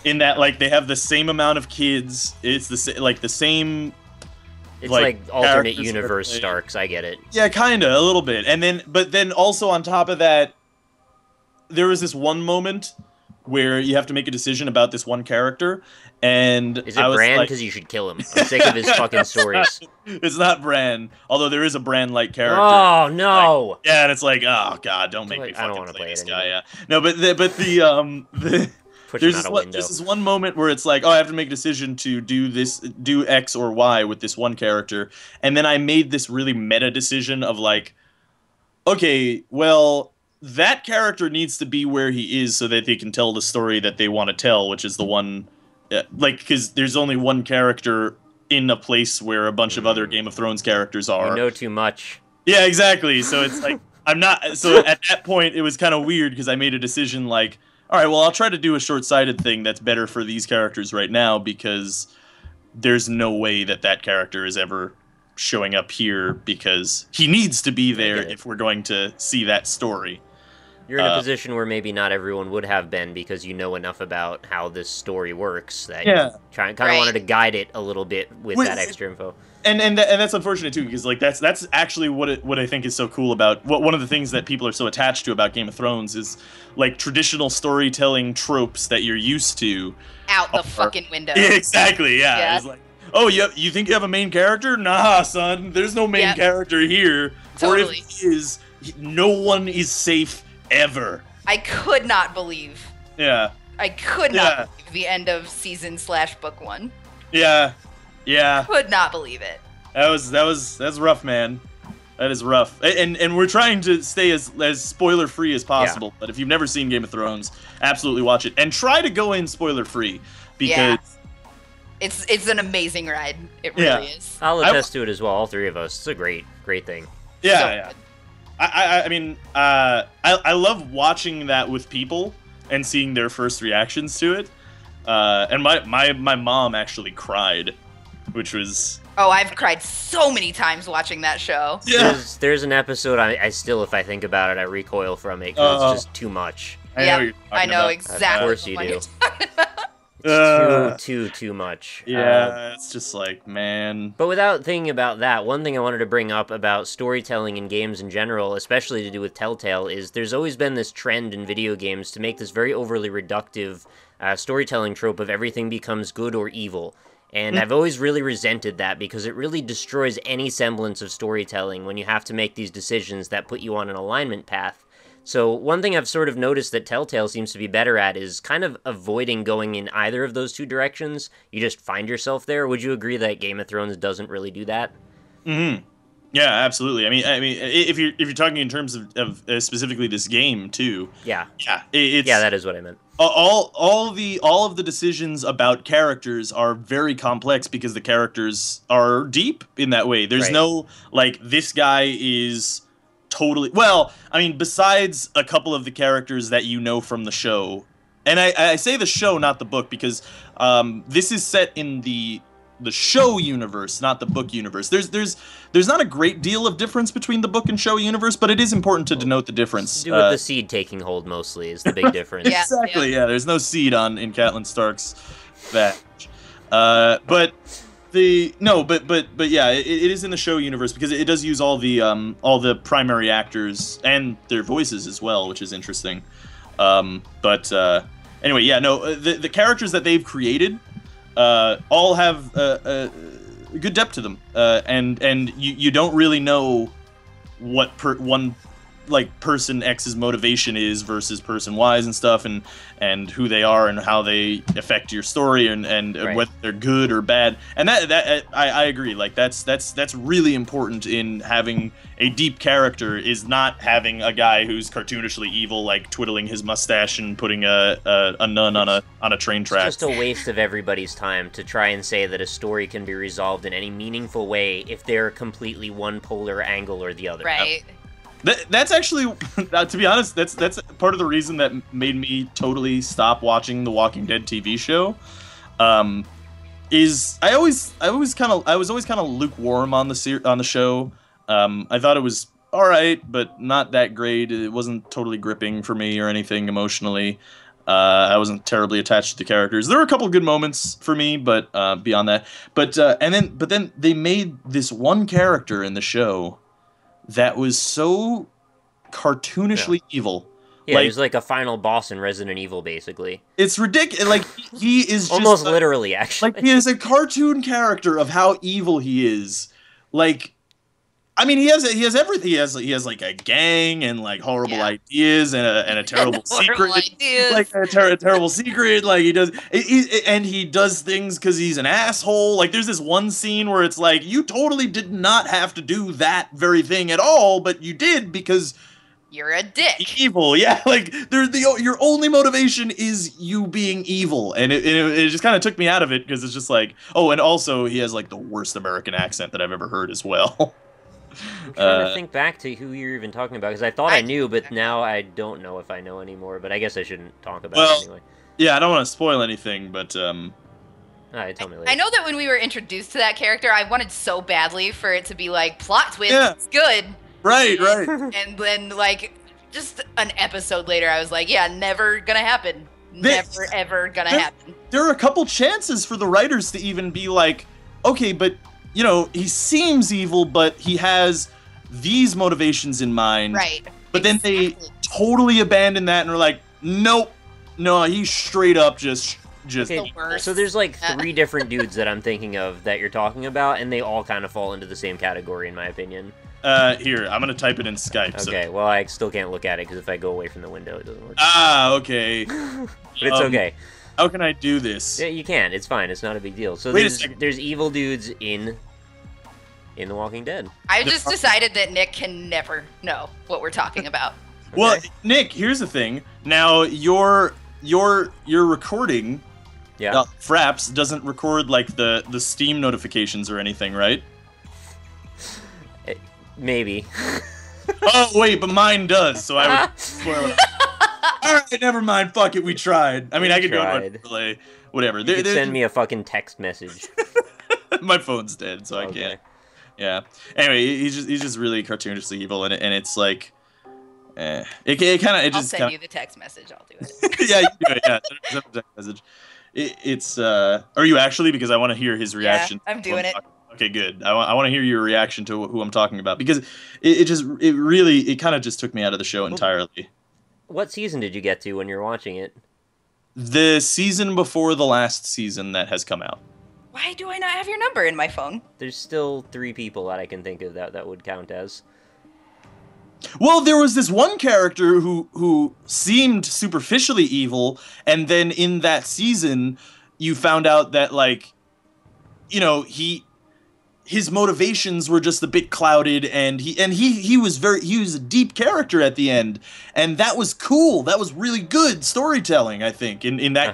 In that, like, they have the same amount of kids. It's the same. It's like alternate universe Starks. I get it. Yeah, kind of a little bit, but then also on top of that, there was this one moment where you have to make a decision about this one character, and is it Bran? Because you should kill him. I'm sick of his fucking stories. It's not Bran, although there is a Bran-like character. Oh no! Like, yeah, and it's like, oh god, don't make me fucking play this guy. Yeah, no, but the there's this one moment where it's like, oh, I have to make a decision to do X or Y with this one character, and then I made this really meta decision of like, okay, well, that character needs to be where he is so that they can tell the story that they want to tell, which is the one, like, because there's only one character in a place where a bunch of other Game of Thrones characters are. You know too much. Yeah, exactly. So it's like, I'm not, so at that point, it was kind of weird because I made a decision like, all right, well, I'll try to do a short-sighted thing that's better for these characters right now because there's no way that character is ever showing up here because he needs to be there if we're going to see that story. You're in a position where maybe not everyone would have been because you know enough about how this story works that you kind of wanted to guide it a little bit with that extra info. And that's unfortunate too because like that's actually what I think is so cool about one of the things that people are so attached to about Game of Thrones is like traditional storytelling tropes that you're used to out the fucking window. Yeah, exactly. Yeah. It's like, oh, you think you have a main character? Nah, son. There's no main character here. Totally. Or if he is, no one is safe ever. I could not believe. Yeah. I could not believe the end of season/book 1. Yeah. Yeah. Could not believe it. That's rough, man. That is rough. And we're trying to stay as spoiler free as possible. But if you've never seen Game of Thrones, absolutely watch it and try to go in spoiler free because it's an amazing ride. It really is. I'll attest to it as well. All three of us. It's a great thing. Yeah, so I mean, I love watching that with people and seeing their first reactions to it. And my mom actually cried, which was... Oh, I've cried so many times watching that show. Yeah. There's an episode I still, if I think about it, I recoil from it because it's just too much. I know exactly. Of course you do. Too much. Yeah, it's just like, man. But without thinking about that, one thing I wanted to bring up about storytelling in games in general, especially to do with Telltale, is there's always been this trend in video games to make this very overly reductive storytelling trope of everything becomes good or evil. And I've always really resented that because it really destroys any semblance of storytelling when you have to make these decisions that put you on an alignment path. So one thing I've sort of noticed that Telltale seems to be better at is kind of avoiding going in either of those two directions. You just find yourself there. Would you agree that Game of Thrones doesn't really do that? Mm-hmm. Yeah, absolutely. I mean, if you're talking in terms of specifically this game too. Yeah. It's, that is what I meant. All of the decisions about characters are very complex because the characters are deep in that way. There's no like this guy is totally besides a couple of the characters that you know from the show, and I say the show, not the book, because this is set in the show universe, not the book universe. There's not a great deal of difference between the book and show universe, but it is important to denote the difference. To do with the seed taking hold mostly is the big difference. Exactly. Yeah. There's no seed in Catelyn Stark's vag. But yeah, it is in the show universe because it does use all the primary actors and their voices as well, which is interesting. Anyway, yeah, no, the characters that they've created all have good depth to them, and you don't really know what person X's motivation is versus person Y's and stuff, and who they are and how they affect your story and whether they're good or bad. And that I agree. Like that's really important in having a deep character, is not having a guy who's cartoonishly evil, like twiddling his mustache and putting a nun on a train track. It's just a waste of everybody's time to try and say that a story can be resolved in any meaningful way if they're completely one polar angle or the other. Right. That's actually, to be honest, that's part of the reason that made me totally stop watching the Walking Dead TV show. Is I was always kind of lukewarm on the show. I thought it was all right, but not that great. It wasn't totally gripping for me or anything emotionally. I wasn't terribly attached to the characters. There were a couple of good moments for me, but beyond that, but then they made this one character in the show that was so cartoonishly evil. Yeah, he's like a final boss in Resident Evil, basically. It's ridiculous. Like, he is just almost literally, actually. Like, he is a cartoon character of how evil he is. Like, I mean, he has everything. He has like a gang and like horrible ideas and a terrible secret. Like a terrible secret. Like he does things because he's an asshole. Like there's this one scene where it's like you totally did not have to do that very thing at all, but you did because you're a dick. Evil, yeah. Like your only motivation is you being evil, and it just kind of took me out of it because it's just like, oh, and also he has like the worst American accent that I've ever heard as well. I'm trying to think back to who you're even talking about, because I thought I knew, but now I don't know if I know anymore, but I guess I shouldn't talk about it anyway. Yeah, I don't want to spoil anything, but... Alright, tell me later. I know that when we were introduced to that character, I wanted so badly for it to be like, plot twist, it's good. Right. And then, like, just an episode later, I was like, yeah, never gonna happen. Never, ever gonna happen. There are a couple chances for the writers to even be like, okay, but... You know, he seems evil, but he has these motivations in mind. Right. But then they totally abandon that and are like, nope, no, he's straight up just. Okay, the worst. So there's like 3 different dudes that I'm thinking of that you're talking about, and they all kind of fall into the same category, in my opinion. Here, I'm gonna type it in Skype. Okay, well, I still can't look at it because if I go away from the window, it doesn't work. Ah, okay. But it's okay. How can I do this? Yeah, you can. It's fine. It's not a big deal. So there's evil dudes in The Walking Dead. I just decided that Nick can never know what we're talking about. Okay. Well, Nick, here's the thing. Now your recording, Fraps doesn't record like the Steam notifications or anything, right? Maybe. Oh wait, but mine does. So I would spoil it. All right, never mind. Fuck it, we tried. I mean, I could go to delay. Whatever. You could send me a fucking text message. My phone's dead, so I can't. Yeah. Anyway, he's just really cartoonishly evil, and it's like, I'll send you the text message. I'll do it. Yeah, you do it. Yeah, send the text message. It's Are you actually? Because I want to hear his reaction. Yeah, I'm doing it. Okay, good. I want to hear your reaction to who I'm talking about, because it kind of just took me out of the show entirely. What season did you get to when you were watching it? The season before the last season that has come out. Why do I not have your number in my phone? There's still 3 people that I can think of that would count as. Well, there was this one character who seemed superficially evil, and then in that season, you found out that, like, you know, his motivations were just a bit clouded, and he was a deep character at the end, and that was cool. That was really good storytelling, I think, in that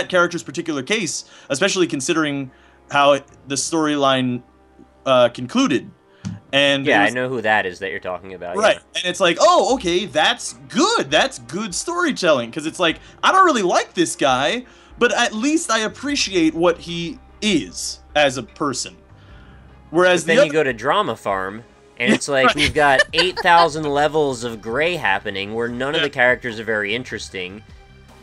character's particular case, especially considering how the storyline concluded. And yeah, I know who that is that you're talking about. Right, yeah. And it's like, oh, okay, that's good. That's good storytelling, because it's like, I don't really like this guy, but at least I appreciate what he is as a person. Whereas then you go to Drama Farm, and it's like we've got 8,000 levels of gray happening where none of the characters are very interesting,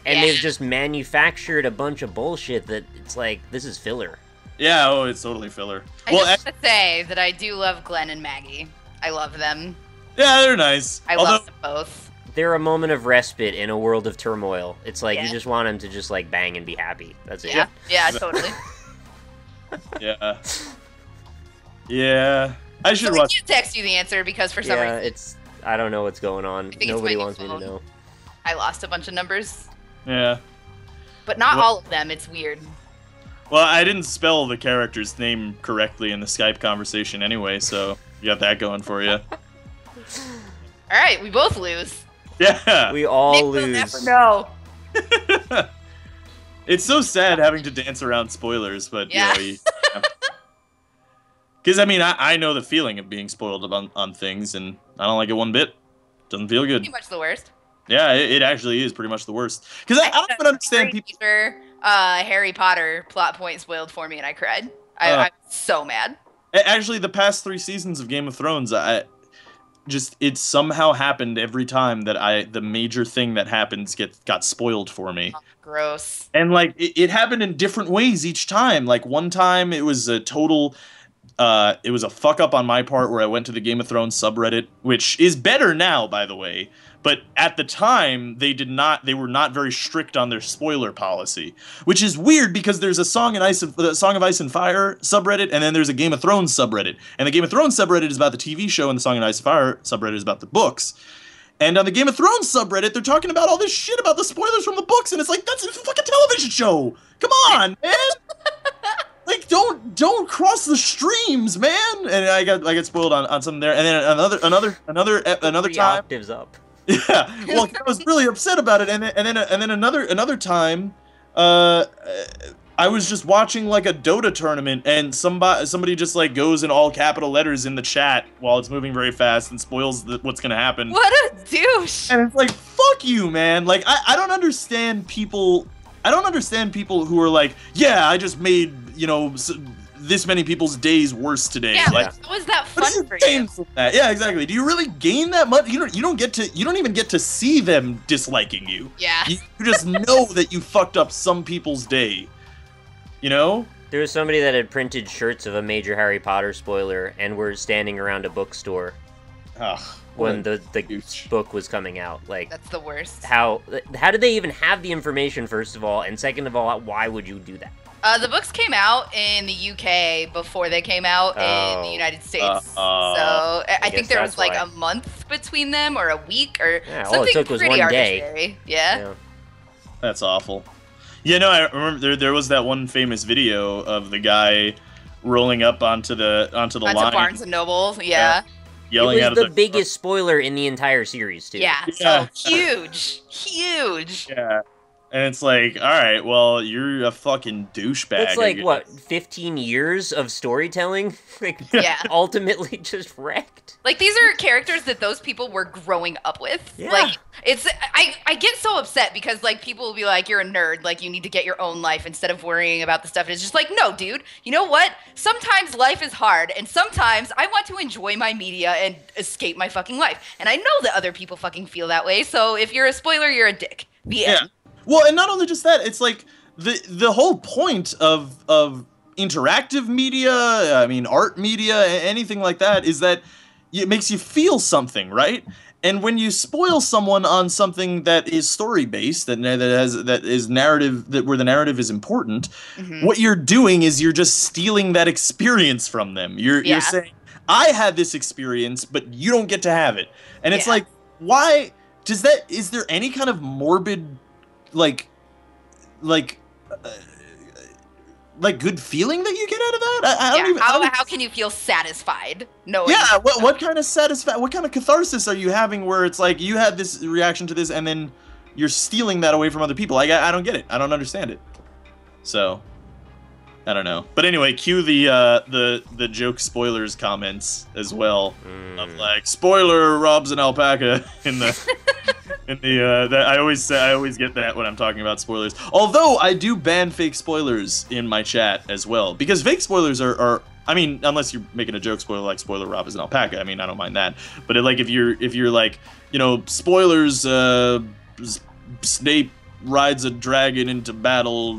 and they've just manufactured a bunch of bullshit that it's like, this is filler. Yeah, oh, it's totally filler. I just want to say that I do love Glenn and Maggie. I love them. Yeah, they're nice. I love them both. They're a moment of respite in a world of turmoil. It's like you just want them to just like bang and be happy. That's it. Yeah, totally. Yeah. Yeah. I should watch. I can't text you the answer because for some reason. I don't know what's going on. Nobody wants me to know. I lost a bunch of numbers. Yeah. But not all of them. It's weird. Well, I didn't spell the character's name correctly in the Skype conversation anyway, so you got that going for you. All right, we both lose. Yeah. We all Nick lose. will never know. It's so sad having to dance around spoilers, but yeah. You know, Because, I mean, I know the feeling of being spoiled on things, and I don't like it one bit. Doesn't feel good. Pretty much the worst. Yeah, it actually is pretty much the worst. Because I don't even understand people... Harry Potter plot point spoiled for me, and I cried. I'm so mad. Actually, the past 3 seasons of Game of Thrones, it somehow happened every time that the major thing that happens got spoiled for me. Oh, gross. And, like, it happened in different ways each time. Like, one time it was a total... it was a fuck up on my part where I went to the Game of Thrones subreddit, which is better now, by the way. But at the time, they were not very strict on their spoiler policy, which is weird because there's a Song of Ice and Fire subreddit, and then there's a Game of Thrones subreddit. And the Game of Thrones subreddit is about the TV show, and the Song of Ice and Fire subreddit is about the books. And on the Game of Thrones subreddit, they're talking about all this shit about the spoilers from the books, and it's like, that's a fucking television show! Come on, man! Like, don't cross the streams, man! And I got spoiled on something there, and then another 3 time. octaves up. Yeah, well, I was really upset about it, and then another time, I was just watching like a Dota tournament, and somebody just like goes in all capital letters in the chat while it's moving very fast and spoils what's gonna happen. What a douche! And it's like, fuck you, man. Like, I don't understand people. I don't understand people who are like, yeah, I just made, you know, this many people's days worse today. Yeah, like, how was that fun for you? you? Yeah, exactly. Do you really gain that much? You don't even get to see them disliking you. Yeah. You just know that you fucked up some people's day. You know? There was somebody that had printed shirts of a major Harry Potter spoiler and were standing around a bookstore when the book was coming out. Like, that's the worst. How did they even have the information, first of all, and second of all, why would you do that? The books came out in the UK before they came out in the United States. So I think there was like a month between them, or a week, or something all it took was pretty one arbitrary. day. Yeah. That's awful. Yeah, no, I remember there was that one famous video of the guy rolling up onto the line. Barnes and Noble, yeah. Yelling it was out the biggest spoiler in the entire series, too. Yeah, so huge. Yeah. And it's like, all right, well, you're a fucking douchebag. It's like, what, 15 years of storytelling? Like, yeah. Ultimately just wrecked. Like, these are characters that those people were growing up with. Yeah. Like, I get so upset because, like, people will be like, you're a nerd, like, you need to get your own life instead of worrying about the stuff. And it's just like, no, dude, you know what? Sometimes life is hard, and sometimes I want to enjoy my media and escape my fucking life. And I know that other people fucking feel that way, so if you're a spoiler, you're a dick. The end. Well, and not only just that, it's like the whole point of interactive media, I mean, art media, anything like that, is that it makes you feel something, right? And when you spoil someone on something that is story-based, that is narrative, where the narrative is important, what you're doing is you're just stealing that experience from them. You're saying, I had this experience, but you don't get to have it. And it's like, why is there any kind of morbid, like good feeling that you get out of that? I don't even. How can you feel satisfied knowing? Yeah, what kind of catharsis are you having where it's like you had this reaction to this and then you're stealing that away from other people? Like, I don't get it. I don't understand it. So, I don't know. But anyway, cue the joke spoilers comments as well. Of like, spoiler robs an alpaca in the. I always get that when I'm talking about spoilers. Although I do ban fake spoilers in my chat as well, because fake spoilers are I mean, unless you're making a joke spoiler like spoiler Rob is an alpaca, I mean, I don't mind that. But like if you're like, you know, spoilers, Snape rides a dragon into battle.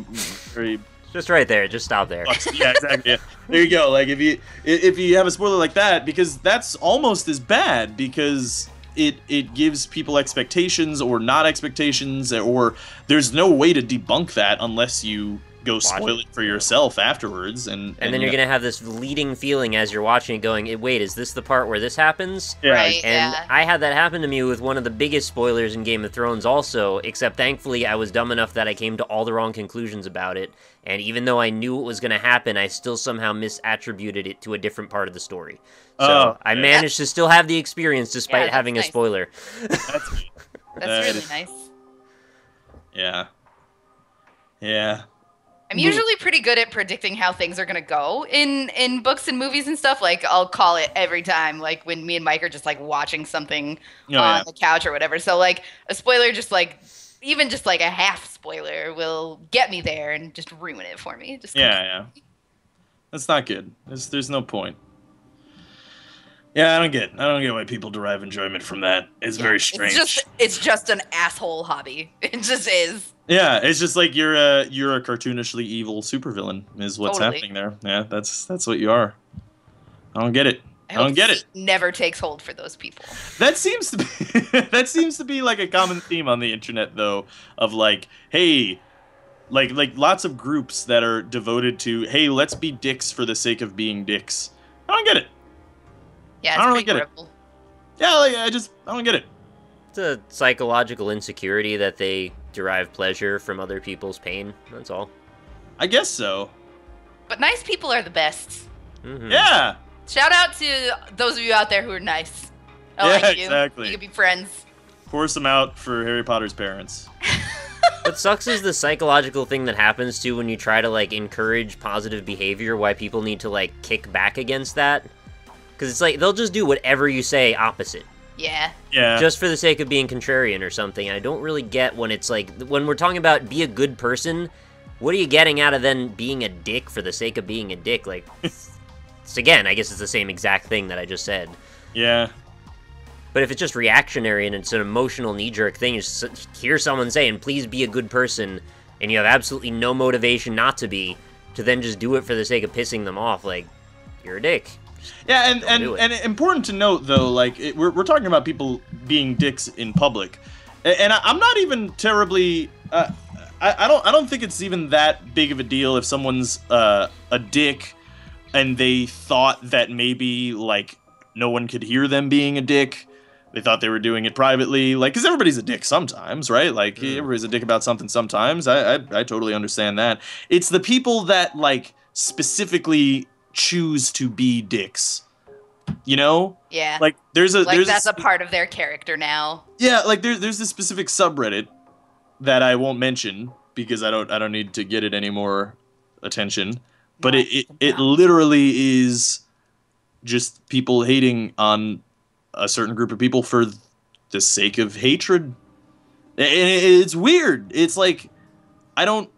Very just right there. Just stop there. Yeah, exactly. Yeah. There you go. Like if you have a spoiler like that, because that's almost as bad, because it gives people expectations or not expectations, or there's no way to debunk that unless you go spoil it for yourself afterwards. And then you're going to have this leading feeling as you're watching it going, wait, is this the part where this happens? Yeah. Right, and I had that happen to me with one of the biggest spoilers in Game of Thrones also, except thankfully I was dumb enough that I came to all the wrong conclusions about it. And even though I knew it was going to happen, I still somehow misattributed it to a different part of the story. So I managed to still have the experience despite having a spoiler. That's really nice. Yeah. Yeah. I'm usually pretty good at predicting how things are gonna go in books and movies and stuff. Like I'll call it every time. Like when me and Mike are just like watching something on the couch or whatever. So like a spoiler, just like even just like a half spoiler will get me there and just ruin it for me. Just yeah. That's not good. There's no point. Yeah, I don't get why people derive enjoyment from that. It's very strange. It's just an asshole hobby. It just is. Yeah, it's just like you're a cartoonishly evil supervillain is what's happening there. Yeah, that's what you are. I don't get it. I don't get it. Never takes hold for those people. That seems to be like a common theme on the internet though, of like, hey, like lots of groups that are devoted to, hey, let's be dicks for the sake of being dicks. I don't get it. Yeah, I don't really get it. Yeah, like I don't get it. It's a psychological insecurity that they derive pleasure from other people's pain. That's all. I guess so. But nice people are the best. Mm-hmm. Yeah. Shout out to those of you out there who are nice. I like you. Exactly. You can be friends. Force them out for Harry Potter's parents. What sucks is the psychological thing that happens too when you try to like encourage positive behavior, why people need to like kick back against that. Because it's like, they'll just do whatever you say opposite. Yeah. Yeah. Just for the sake of being contrarian or something. I don't really get when it's like, when we're talking about be a good person, what are you getting out of then being a dick for the sake of being a dick? Like, it's again, I guess it's the same exact thing that I just said. Yeah. But if it's just reactionary and it's an emotional knee-jerk thing, you just hear someone saying, please be a good person, and you have absolutely no motivation not to be, to then just do it for the sake of pissing them off, like, you're a dick. Yeah, and important to note though, like we're talking about people being dicks in public, and I'm not even terribly. I don't think it's even that big of a deal if someone's a dick, and they thought that maybe like no one could hear them being a dick. They thought they were doing it privately, like because everybody's a dick sometimes, right? Like everybody's a dick about something sometimes. I totally understand that. It's the people that like specifically choose to be dicks, you know? Yeah. Like there's that's a part of their character now. Yeah, like there's this specific subreddit that I won't mention because I don't need to get it any more attention. But it literally is just people hating on a certain group of people for the sake of hatred. And it's weird. It's like I don't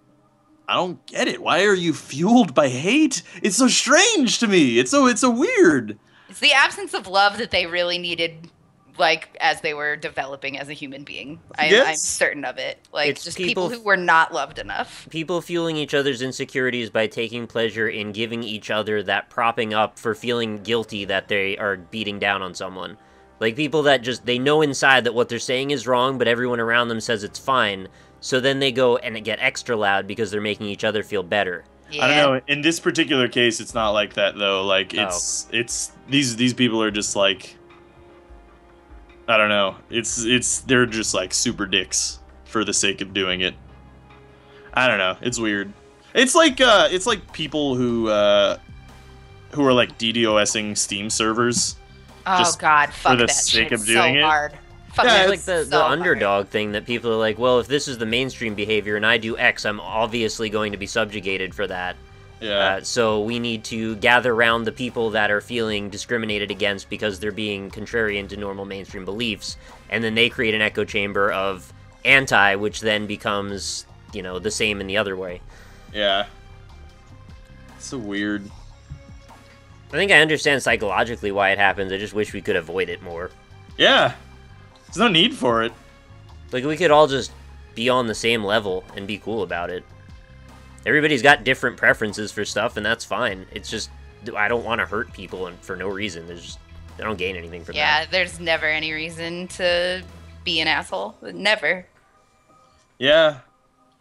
get it. Why are you fueled by hate? It's so strange to me. It's so weird. It's the absence of love that they really needed, like as they were developing as a human being. I'm certain of it. Like it's just people who were not loved enough. People fueling each other's insecurities by taking pleasure in giving each other that propping up for feeling guilty that they are beating down on someone. Like people that just, they know inside that what they're saying is wrong, but everyone around them says it's fine. So then they go and get extra loud because they're making each other feel better. Yeah. I don't know. In this particular case, it's not like that though. Like it's these people are just like, I don't know. They're just like super dicks for the sake of doing it. I don't know. It's weird. It's like people who are like DDoSing Steam servers. Oh God, fuck for the that sake shit. of doing so it. Hard. Yeah, it's like the underdog thing that people are like, well, if this is the mainstream behavior and I do X, I'm obviously going to be subjugated for that. Yeah. So we need to gather around the people that are feeling discriminated against because they're being contrarian to normal mainstream beliefs, and then they create an echo chamber of anti, which then becomes, you know, the same in the other way. Yeah. It's so weird. I think I understand psychologically why it happens. I just wish we could avoid it more. Yeah. There's no need for it. Like, we could all just be on the same level and be cool about it. Everybody's got different preferences for stuff, and that's fine. It's just, I don't want to hurt people and for no reason. I don't gain anything from that. Yeah, there's never any reason to be an asshole. Never. Yeah.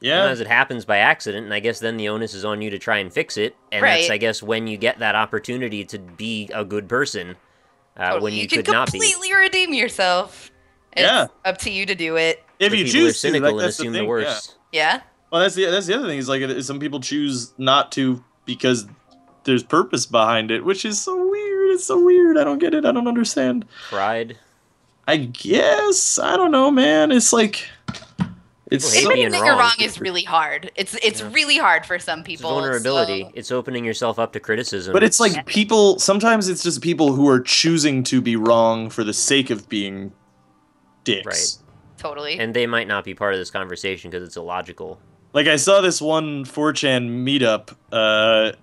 Yeah. Sometimes it happens by accident, and I guess then the onus is on you to try and fix it. And that's, I guess, when you get that opportunity to be a good person, when you could not be. You can completely redeem yourself. It's up to you to do it. If you choose to, cynical like, and assume the worst. Yeah. Well, that's the other thing. Is like some people choose not to because there's purpose behind it, which is so weird. It's so weird. I don't get it. I don't understand. Pride. I guess I don't know, man. It's like It's hate so, being Admitting that you're wrong. wrong is really hard. It's really hard for some It's people. vulnerability. so- It's opening yourself up to criticism. but it's like people. Sometimes it's just people who are choosing to be wrong for the sake of being dicks. Right. Totally. And they might not be part of this conversation because it's illogical. Like, I saw this one 4chan meetup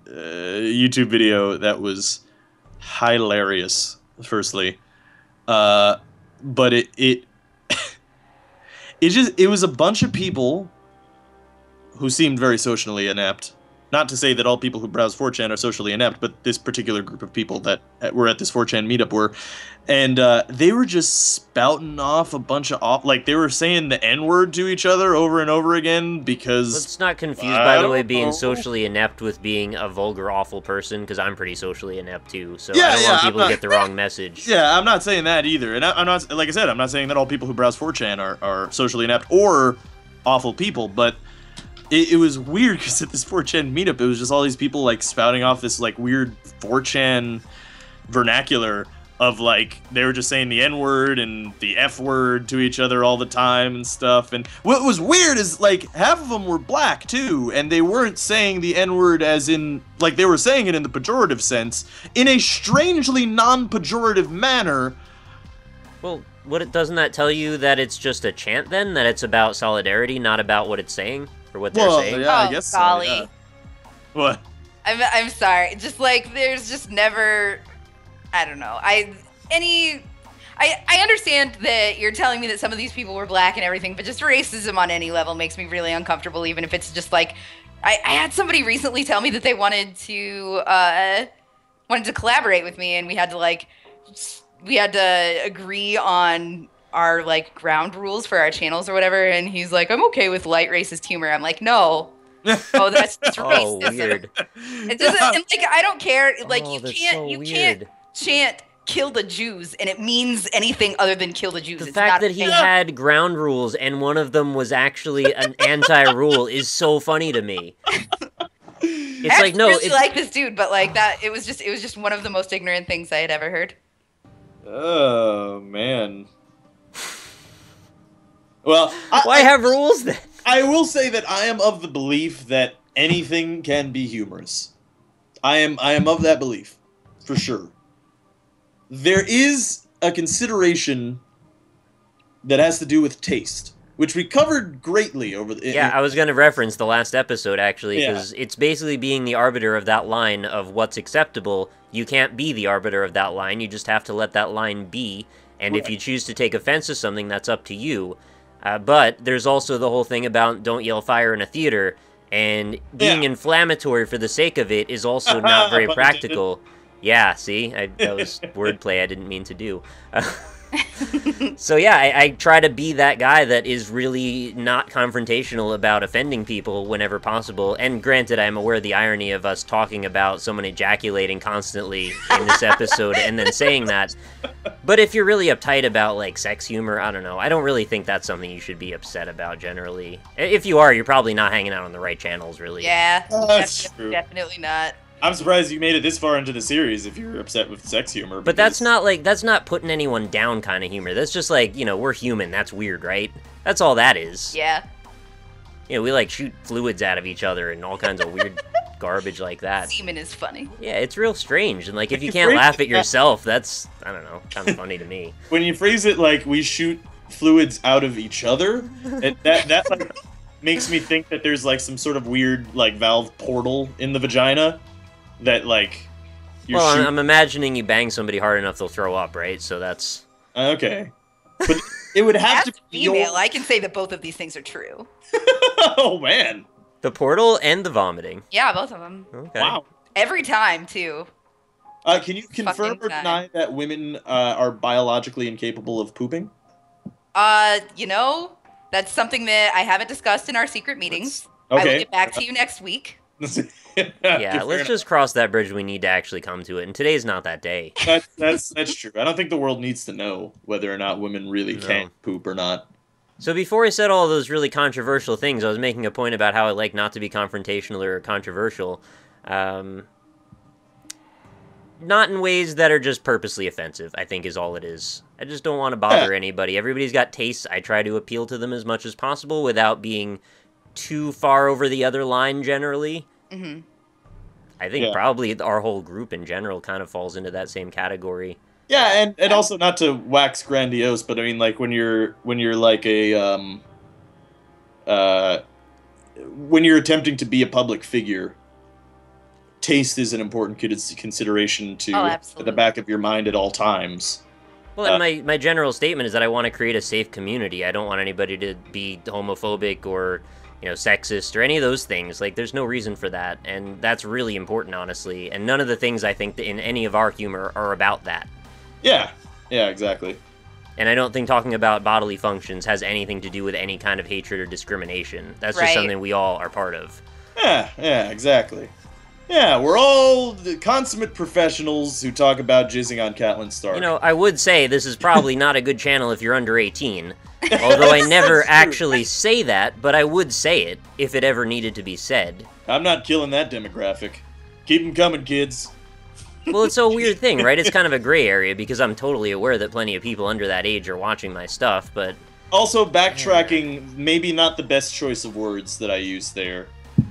YouTube video that was hilarious, firstly. But it it was a bunch of people who seemed very socially inept. Not to say that all people who browse 4chan are socially inept, but this particular group of people that were at this 4chan meetup were. And they were just spouting off a bunch of... like, they were saying the N-word to each other over and over again because... Let's not confuse, by the way, don't being know. socially inept with being a vulgar, awful person, because I'm pretty socially inept, too. So Yeah, I don't yeah, want I'm people not- to get the wrong message. Yeah, I'm not saying that either. And I'm not... Like I said, I'm not saying that all people who browse 4chan are socially inept or awful people, but... It was weird because at this 4chan meetup, it was just all these people like spouting off this like weird 4chan vernacular of like they were just saying the N-word and the F-word to each other all the time and stuff. And what was weird is like half of them were black too, and they weren't saying the N-word as in like they were saying it in the pejorative sense in a strangely non-pejorative manner. Well, doesn't that tell you that it's just a chant then? That it's about solidarity, not about what it's saying? Or what they're saying? Yeah, I Oh, guess golly. so. Yeah. What? I'm sorry. Just like there's just never. I don't know. I understand that you're telling me that some of these people were black and everything, but just racism on any level makes me really uncomfortable. Even if it's just like, I had somebody recently tell me that they wanted to collaborate with me, and we had to agree on our like ground rules for our channels or whatever. And he's like, I'm okay with light racist humor. I'm like, no. Oh, that's just Oh, racism. weird. It doesn't. And, like, I don't care. Like, Oh, you that's can't. so You weird. can't chant "kill the Jews" and it means anything other than "kill the Jews." The It's fact not that he okay. had ground rules and one of them was actually an anti-rule is so funny to me. It's I like, no, really it's like this dude, but like that, it was just one of the most ignorant things I had ever heard. Oh man. Well, why have rules then? I will say that I am of the belief that anything can be humorous. I am of that belief, for sure. There is a consideration that has to do with taste, which we covered greatly over the... Yeah, I was going to reference the last episode, actually, Yeah. because it's basically being the arbiter of that line of what's acceptable. You can't be the arbiter of that line, you just have to let that line be, and if Right. you choose to take offense to something, that's up to you. But there's also the whole thing about don't yell fire in a theater, and being Yeah. inflammatory for the sake of it is also not very Pun practical. Yeah, see? That was wordplay I didn't mean to do. So yeah, I try to be that guy that is really not confrontational about offending people whenever possible. And granted, I'm aware of the irony of us talking about someone ejaculating constantly in this episode and then saying that. But if you're really uptight about, like, sex humor, I don't know. I don't really think that's something you should be upset about, generally. If you are, you're probably not hanging out on the right channels, really. Yeah, That's true. definitely not. I'm surprised you made it this far into the series if you're upset with sex humor. But that's not, like, that's not putting anyone down kind of humor. That's just, like, you know, we're human. That's weird, right? That's all that is. Yeah. You know, we, like, shoot fluids out of each other and all kinds of weird garbage like that. Semen is funny. Yeah, it's real strange. And, like, if you you can't phrase laugh it at yourself, that's, I don't know, kind of funny to me. When you phrase it like we shoot fluids out of each other, that like makes me think that there's like some sort of weird like valve portal in the vagina that like you're Well, shooting. I'm imagining you bang somebody hard enough, they'll throw up, right? So that's... Okay, but it would have As to a be female, I can say that both of these things are true. Oh man! The portal and the vomiting. Yeah, both of them. Okay. Wow. Every time, too. Can you confirm Fucking or deny that women are biologically incapable of pooping? You know, that's something that I haven't discussed in our secret meetings. I will Okay. get back to you next week. Yeah, let's just cross that bridge when we need to actually come to it. And today's not that day. That's true. I don't think the world needs to know whether or not women really No. can poop or not. So before I said all those really controversial things, I was making a point about how I like not to be confrontational or controversial. not in ways that are just purposely offensive, I think is all it is. I just don't want to bother anybody. Everybody's got tastes. I try to appeal to them as much as possible without being too far over the other line, generally. Mm-hmm. I think probably our whole group in general kind of falls into that same category. Yeah, and also not to wax grandiose, but I mean, like, when you're like a, when you're attempting to be a public figure, taste is an important consideration to at the back of your mind at all times. Well, and my general statement is that I want to create a safe community. I don't want anybody to be homophobic or, sexist or any of those things. Like, there's no reason for that, and that's really important, honestly. And none of the things I think that in any of our humor are about that. Yeah, exactly. And I don't think talking about bodily functions has anything to do with any kind of hatred or discrimination. That's just something we all are part of. Yeah, exactly. Yeah, we're all the consummate professionals who talk about jizzing on Catelyn Stark. I would say this is probably not a good channel if you're under 18. Although I never actually say that, but I would say it if it ever needed to be said. I'm not killing that demographic. Keep them coming, kids. Well, it's a weird thing, right? It's kind of a gray area because I'm totally aware that plenty of people under that age are watching my stuff, but... Also, backtracking, maybe not the best choice of words that I used there.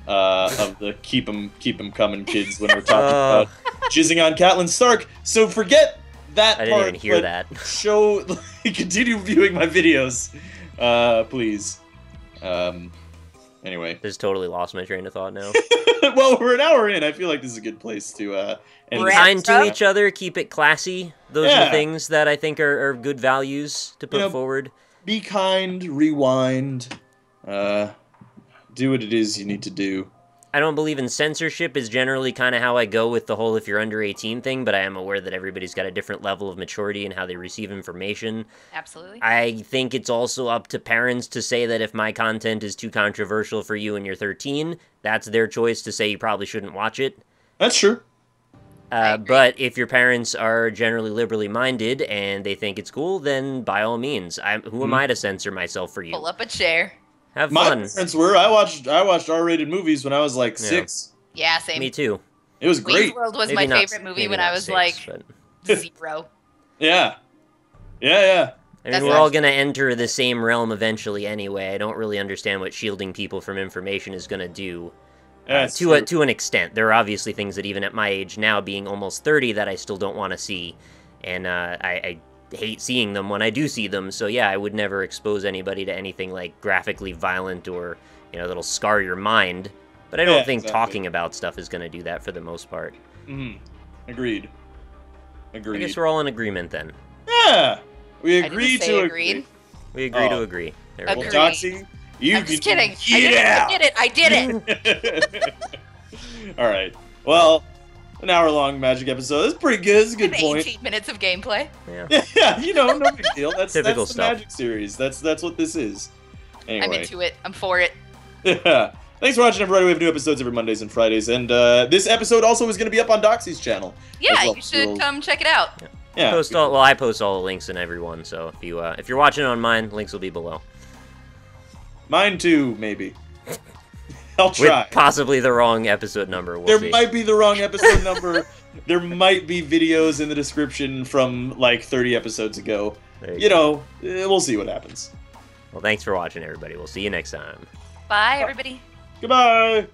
Of the keep 'em coming kids when we're talking about jizzing on Catelyn Stark. So forget that part. I didn't even hear that. Continue viewing my videos, please. Anyway. Just totally lost my train of thought now. Well, we're an hour in. I feel like this is a good place to end. Be kind to each other, keep it classy. Those are the things that I think are good values to put forward. Be kind, rewind, do what it is you need to do. I don't believe in censorship is generally kind of how I go with the whole if you're under 18 thing, but I am aware that everybody's got a different level of maturity in how they receive information. Absolutely. I think it's also up to parents to say that if my content is too controversial for you and you're 13, that's their choice to say you probably shouldn't watch it. That's true. But if your parents are generally liberally minded and they think it's cool, then by all means, who am I to censor myself for you? Pull up a chair. Have fun. My parents were. I watched R-rated movies when I was like 6. Yeah, same. Me too. It was great. Wayne's World was my favorite movie when I was 6, like 0. Yeah. I mean, we're all going to enter the same realm eventually anyway. I don't really understand what shielding people from information is going to do. To an extent. There are obviously things that even at my age now, being almost 30, that I still don't want to see. And I hate seeing them when I do see them. So yeah, I would never expose anybody to anything like graphically violent or, that'll scar your mind. But I don't think talking about stuff is going to do that for the most part. Agreed. I guess we're all in agreement then. Yeah! We agree to agree. We agree to agree. There we go. Doxy, I'm just kidding. I did it. All right. Well, an hour-long Magic episode. That's pretty good. That's a good point. 18 minutes of gameplay. Yeah, no big deal. That's typical the stuff. Magic series. That's what this is. Anyway. I'm into it. I'm for it. Yeah. Thanks for watching, everybody. We have new episodes every Mondays and Fridays, and this episode also is going to be up on Doxy's channel. Yeah, you should come check it out. Yeah. I post all the links in every one, so if you're watching on mine, links will be below. Mine too, maybe. I'll try. With possibly the wrong episode number. There might be the wrong episode number. There might be videos in the description from like 30 episodes ago. We'll see what happens. Well, thanks for watching, everybody. We'll see you next time. Bye, everybody. Goodbye.